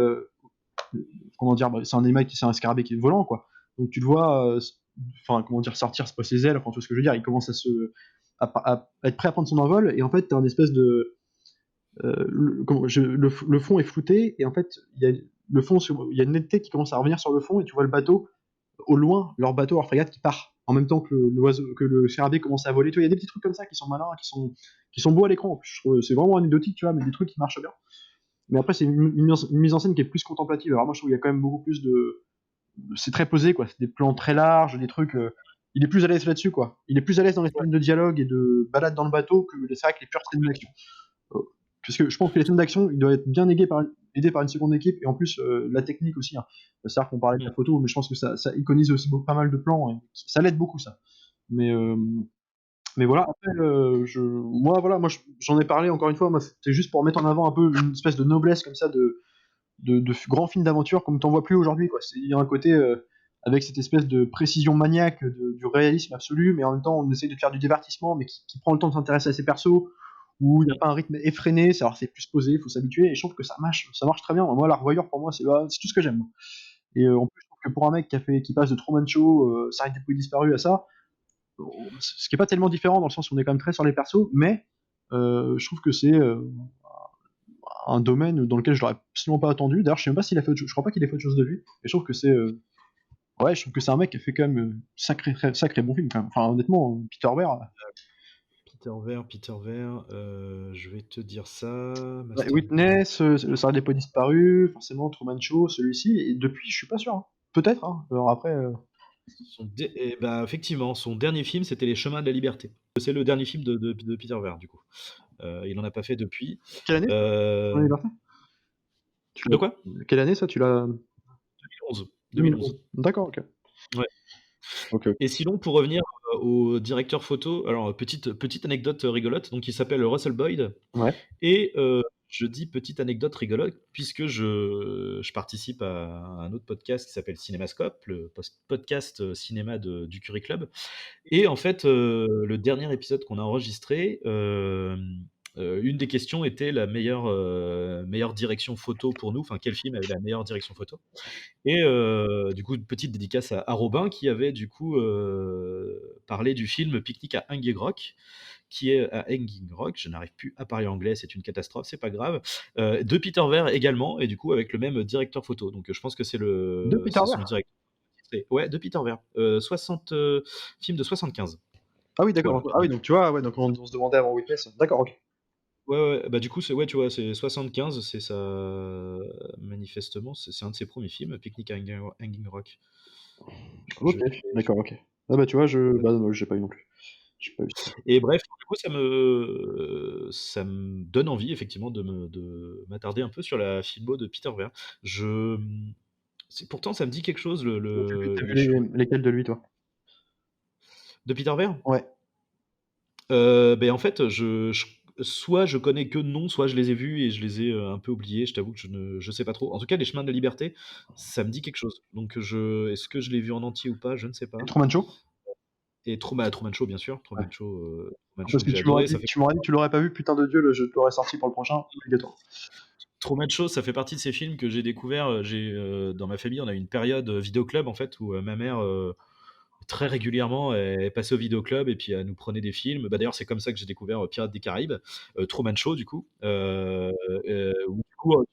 Comment dire, bah, c'est un scarabée qui est volant, quoi. Donc tu le vois, enfin, comment dire, sortir, c'est pas ses ailes, enfin, tu vois ce que je veux dire. Il commence à être prêt à prendre son envol, et en fait, t'as un espèce de le fond est flouté, et en fait il y a une netteté qui commence à revenir sur le fond, et tu vois le bateau au loin, leur frégate qui part en même temps que le scarabée commence à voler. Tu vois, il y a des petits trucs comme ça qui sont malins, qui sont beaux à l'écran. En plus, je trouve c'est vraiment anecdotique, tu vois, mais des trucs qui marchent bien. Mais après, c'est une mise en scène qui est plus contemplative. Alors moi, je trouve qu'il y a quand même beaucoup plus c'est très posé, quoi. C'est des plans très larges, des trucs. Il est plus à l'aise là-dessus, quoi. Il est plus à l'aise dans les scènes de dialogue et de balade dans le bateau que c'est vrai que les pures scènes d'action. Euh, Parce que je pense que les scènes d'action, il doit être bien aidé par une seconde équipe, et en plus la technique aussi, hein. C'est vrai qu'on parlait de la Mmh. photo, mais je pense que ça iconise aussi pas mal de plans, et ça l'aide beaucoup, ça. Mais voilà, après, moi j'en ai parlé encore une fois. Moi, c'était juste pour mettre en avant un peu une espèce de noblesse comme ça, de grands films d'aventure comme t'en vois plus aujourd'hui, quoi. Il y a un côté, avec cette espèce de précision maniaque du réalisme absolu, mais en même temps on essaie de faire du divertissement, mais qui prend le temps de s'intéresser à ses persos, où il n'y a pas un rythme effréné, c'est plus posé, il faut s'habituer, et je trouve que ça marche très bien. Moi, la revoyure, pour moi, c'est tout ce que j'aime. Et en plus, je trouve que pour un mec qui passe de Truman Show, Ça arrête depuis disparu, à ça, ce qui est pas tellement différent, dans le sens où on est quand même très sur les persos, mais je trouve que c'est un domaine dans lequel je l'aurais absolument pas attendu. D'ailleurs, je sais même pas s'il a fait autre chose. Je crois pas qu'il ait fait autre chose depuis. Et je trouve que ouais, je trouve que c'est un mec qui a fait quand même sacré bon film, quand même. Enfin, honnêtement, Peter Weir. Peter Weir, je vais te dire ça, Ouais, Master Witness, Le Sarah des Poids disparu, forcément Truman Show, celui-ci. Et depuis, je suis pas sûr, hein. Peut-être, hein. Alors après, bah, effectivement, son dernier film, c'était Les Chemins de la Liberté. C'est le dernier film de Peter Weir, du coup. Il en a pas fait depuis. quelle année son Heu, anniversaire? de quoi? Quelle année, ça, tu l'as? 2011. 2011. 2011. D'accord, ok. Ouais. Ok. Et sinon, pour revenir, au directeur photo, alors petite anecdote rigolote, donc il s'appelle Russell Boyd Ouais. et je dis petite anecdote rigolote puisque je participe à un autre podcast qui s'appelle Cinémascope, le podcast, cinéma du Curie Club et en fait, le dernier épisode qu'on a enregistré, une des questions était la meilleure direction photo pour nous, enfin quel film avait la meilleure direction photo. Et du coup, une petite dédicace à Robin qui avait du coup parlé du film Pique-nique à Hanging Rock, qui est à Hanging Rock. Je n'arrive plus à parler anglais, c'est une catastrophe, c'est pas grave. De Peter Weir également, et du coup avec le même directeur photo. Donc je pense que c'est De Peter c'est son Weir. directeur. Ouais, de Peter Weir. 60 film de 75. Ah oui, d'accord. Voilà. Ah oui, donc tu vois, ouais, donc on se demandait avant Witness. D'accord, ok. Ouais, bah du coup, ouais, tu vois, c'est 75, c'est ça. Manifestement, c'est un de ses premiers films, Picnic à Hanging Rock. Ok, d'accord, ok. Ah bah tu vois, bah non, j'ai pas eu non plus. J'ai pas eu. Et bref, du coup, ça me donne envie, effectivement, de m'attarder un peu sur la filmo de Peter Weir. Pourtant, ça me dit quelque chose, T'as les vu choses. lesquels de lui, toi? De Peter Weir? Ouais. Ben en fait, soit je connais que de nom, soit je les ai vus et je les ai un peu oubliés. Je t'avoue que je sais pas trop. En tout cas, Les Chemins de la Liberté, ça me dit quelque chose. Donc, est-ce que je l'ai vu en entier ou pas? Je ne sais pas. Et Truman Show? Et Truman Show, bien sûr. Ouais. Truman Show Parce que que j'ai tu m'aurais adoré. dit, tu m'aurais dit que tu l'aurais pas vu, putain de Dieu, je te l'aurais sorti pour le prochain, obligatoire. Truman Show, ça fait partie de ces films que j'ai découvert. Dans ma famille, on a eu une période vidéoclub en fait où ma mère très régulièrement elle passait au vidéoclub et puis elle nous prenait des films. Bah, d'ailleurs, c'est comme ça que j'ai découvert Pirates des Caraïbes, Truman Show du coup. Où, du coup,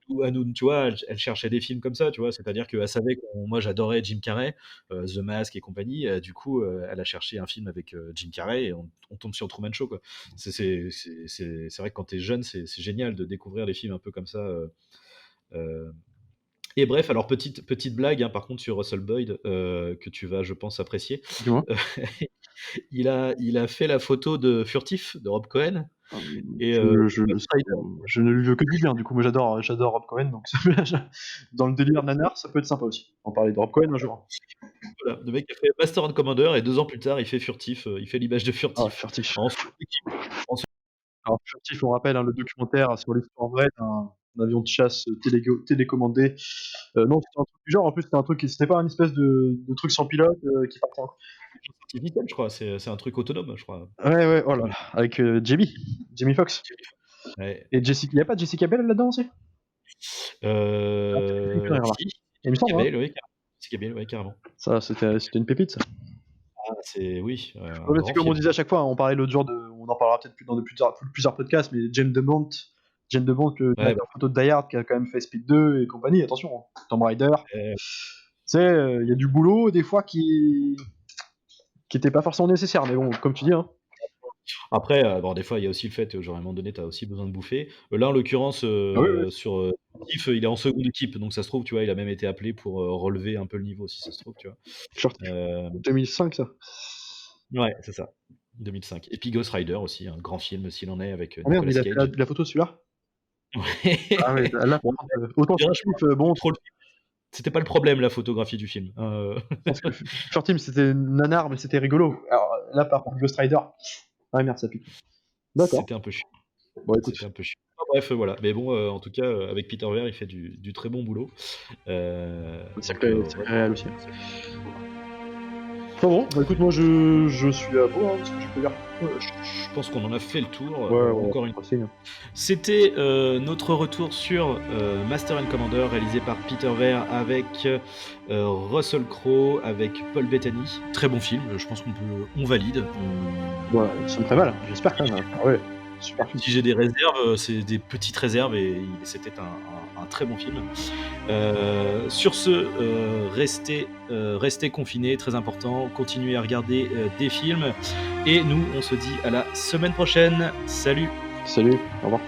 où elle nous, tu vois, elle cherchait des films comme ça, tu vois. C'est-à-dire qu'elle savait que moi j'adorais Jim Carrey, The Mask et compagnie. Du coup, elle a cherché un film avec Jim Carrey et on tombe sur Truman Show, quoi. C'est vrai que quand t'es jeune, c'est génial de découvrir des films un peu comme ça. Euh, et bref, alors petite blague, hein, par contre, sur Russell Boyd, que tu vas, je pense, apprécier. Dis-moi. Il a fait la photo de Furtif de Rob Cohen. Et Je ne lui veux que du bien, du coup, moi j'adore Rob Cohen, donc dans le délire nanar, ça peut être sympa aussi. On parlait de Rob Cohen un jour. voilà, le mec a fait Master and Commander et 2 ans plus tard, il fait Furtif, il fait l'image de Ah, Furtif. Furtif. En sous équipe. Alors, Furtif, on rappelle, hein, le documentaire sur l'histoire vraie d'un avion de chasse télécommandé. Non, c'était un truc du genre, en plus, c'était pas un espèce de truc sans pilote qui partait en. Artificiel, je crois, c'est un truc autonome, je crois. Ouais, oh là, avec Jamie Foxx. Ouais. Et Jessica, y a pas Jessica Biel là-dedans aussi? Si, Il me semble, hein. Jessica Biel, ouais, carrément. Ça, c'était une pépite, ça. Ah, oui, un Ouais, mais grand c'est comme on film. disait à chaque fois, on parlait l'autre jour on en parlera peut-être plus dans plusieurs podcasts, mais James DeMont, le directeur photo de Die Hard, qui a quand même fait Speed 2 et compagnie, attention, hein, Tomb Raider. Tu sais, il y a du boulot, des fois, qui était pas forcément nécessaire, mais bon, comme tu dis, hein. Après, bon, des fois, il y a aussi le fait, genre, à un moment donné, tu as aussi besoin de bouffer. Là, en l'occurrence, Oui. sur Furtif, il est en seconde équipe, donc ça se trouve, tu vois, il a même été appelé pour relever un peu le niveau, si ça se trouve, tu vois. Furtif. 2005, ça. Ouais, c'est ça, 2005. Et puis Ghost Rider aussi, un grand film, s'il en est, avec Oh merde, Nicolas il a Cage. fait la photo, celui-là? Ouais. Ah ouais, là, Bon, autant je Furtif, bon, c'était pas le problème, la photographie du film. parce que Furtif, c'était nanar, mais c'était rigolo. Alors là, par contre, Ghost Rider, ah merde, ça pique. D'accord. C'était un peu chiant. Bon, écoute. C'était un peu chiant. Bref, voilà. Mais bon, en tout cas, avec Peter Weir, il fait du très bon boulot. Sacré réel aussi. Enfin bon, bah écoute, moi je suis à bout, hein, ce que je peux dire. Je pense qu'on en a fait le tour. Ouais, Encore une fois. fois. C'était notre retour sur Master and Commander, réalisé par Peter Weir avec Russell Crowe, avec Paul Bettany. Très bon film, je pense on valide. Ouais, ça me ferait mal, j'espère quand même. Ah ouais, super film. Si j'ai des réserves, c'est des petites réserves et c'était un très bon film. Sur ce, restez confinés, très important. Continuez à regarder des films. Et nous, on se dit à la semaine prochaine. Salut! Salut, au revoir.